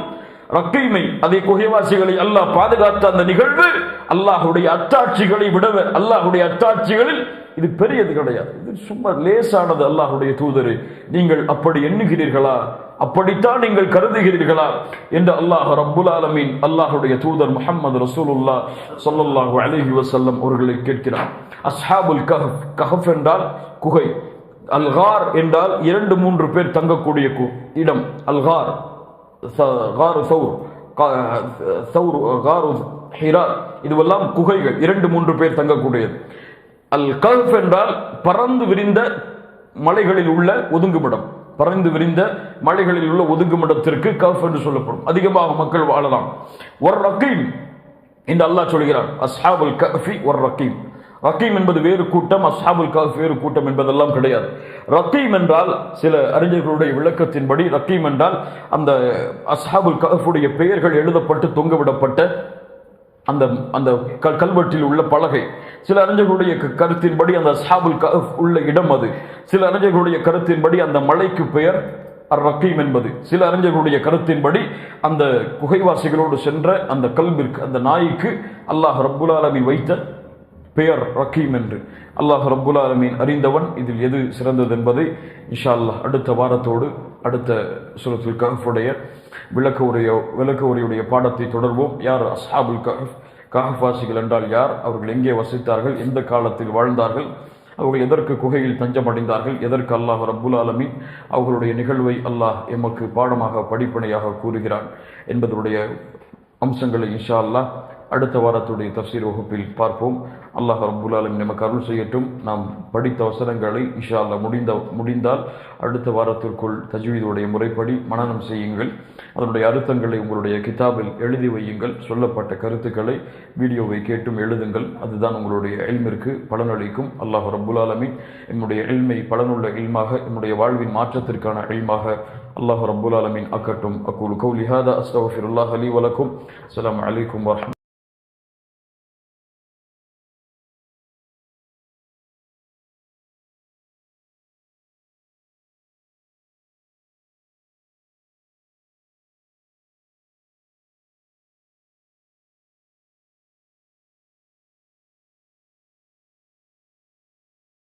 ரக்கீமை, அதே குகைவாசிகளை அல்லாஹ் பாதுகாத்த அந்த நிகழ்வு, அல்லாஹ்வுடைய அத்தாட்சிகளை விடவே, அல்லாஹ்வுடைய அத்தாட்சிகளில் இது பெரியது கிடையாது. இது சும்மா லேசானது. அல்லாஹ்வுடைய தூதரே, நீங்கள் அப்படி எண்ணுகிறீர்களா? அப்படித்தான் நீங்கள் கருதுகிறீர்களா என்று அல்லாஹ் ரப்புல் ஆலமீன் அல்லாஹ்வுடைய தூதர் முஹம்மது ரசூலுல்லாஹ் ஸல்லல்லாஹு அலைஹி வஸல்லம் அவர்களை கேட்கிறார். அஸ்ஹாபுல் கஹ்ஃப், கஹ்ஃப் என்றால் குகை, அல்கார் என்றால் 2-3 பேர் தங்கக்கூடிய இடம். அல்கார், காரு சௌர், காரு ஹிரா, இதுவெல்லாம் குகைகள், 2-3 பேர் தங்கக்கூடியது. அல் கஹ்ஃப் என்றால் பறந்து விரிந்த மலைகளில் உள்ள ஒதுங்குமிடம். பறந்து விரிந்த மலைகளில் உள்ள ஒதுங்குமிடத்திற்கு கஹ்ஃப் என்று சொல்லப்படும். அதிகமாக மக்கள் வாழலாம். வர்ரகீம் என்று அல்லாஹ் சொல்கிறான். அஸ்ஹாபுல் கஹ்ஃபி வர்ரகீம். ரகீம் என்பது வேறு கூட்டம், அஸ்ஹாபுல் கஹ்ஃப் வேறு கூட்டம் என்பதெல்லாம் கிடையாது. ரகீம் என்றால் சில அறிஞர்களுடைய விளக்கத்தின்படி ரகீம் என்றால் அந்த அஸ்ஹாபுல் கஹ்ஃபுடைய பெயர்கள் எழுதப்பட்டு தொங்கவிடப்பட்ட அந்த அந்த கல்வெட்டில் உள்ள பலகை. சில அறிஞர்களுடைய கருத்தின்படி அந்த அஸ்ஹாபுல் கஹ்ஃப் உள்ள இடம் அது. சில அறிஞர்களுடைய கருத்தின்படி அந்த மலைக்கு பெயர் அர்-ரகீம் என்பது. சில அறிஞர்களுடைய கருத்தின்படி அந்த குகைவாசிகளோடு சென்ற அந்த கல்விற்கு, அந்த நாய்க்கு அல்லாஹ் ரப்புல் ஆலமீன் வைத்த பெயர் ரகீம் என்று. அல்லாஹ் ரப்புல் ஆலமீன் அறிந்தவன். இதில் எது சிறந்தது என்பதை இன்ஷா அல்லாஹ் அடுத்த வாரத்தோடு அடுத்த சூரத்துல் கஹ்ஃபுடைய விளக்க உரையுடைய பாடத்தை தொடர்வோம். யார் அஸ்ஹாபுல் கஹ்ஃப்? கஹ்ஃப்வாசிகள் என்றால் யார்? அவர்கள் எங்கே வசித்தார்கள்? எந்த காலத்தில் வாழ்ந்தார்கள்? அவர்கள் எதற்கு குகையில் தஞ்சமடைந்தார்கள்? எதற்கு அல்லாஹ் ரப்புல் ஆலமீன் அவர்களுடைய நிகழ்வை அல்லாஹ் எமக்கு பாடமாக, படிப்பனையாக கூறுகிறான் என்பதனுடைய அம்சங்களை இன்ஷா அல்லாஹ் அடுத்த வாரத்துடைய தஃசீர் வகுப்பில் பார்ப்போம். அல்லாஹ் ரப்புல் ஆலமீன் நமக்கு அருள் செய்யட்டும். நாம் படித்த வசனங்களை இன்ஷா அல்லாஹ் முடிந்தால் அடுத்த வாரத்திற்குள் தஜ்வீதுடைய முறைப்படி மனனம் செய்யுங்கள். அதனுடைய அர்த்தங்களை உங்களுடைய கிதாபில் எழுதி வையுங்கள். சொல்லப்பட்ட கருத்துக்களை வீடியோவை கேட்டும் எழுதுங்கள். அதுதான் உங்களுடைய இல்மிற்கு பலனளிக்கும். அல்லாஹ் ரப்புல் ஆலமீன் என்னுடைய இல்மை பலனுள்ள இல்மாக, என்னுடைய வாழ்வின் மாற்றத்திற்கான இல்மாக அல்லாஹ் ரப்புல் ஆலமீன் ஆக்கட்டும். அக்கூலு கௌலி ஹாதா அஸ்தக்ஃபிருல்லாஹ் லீ வ லக்கும். அஸ்ஸலாமு அலைக்கும் வரஹ்மத்துல்லாஹி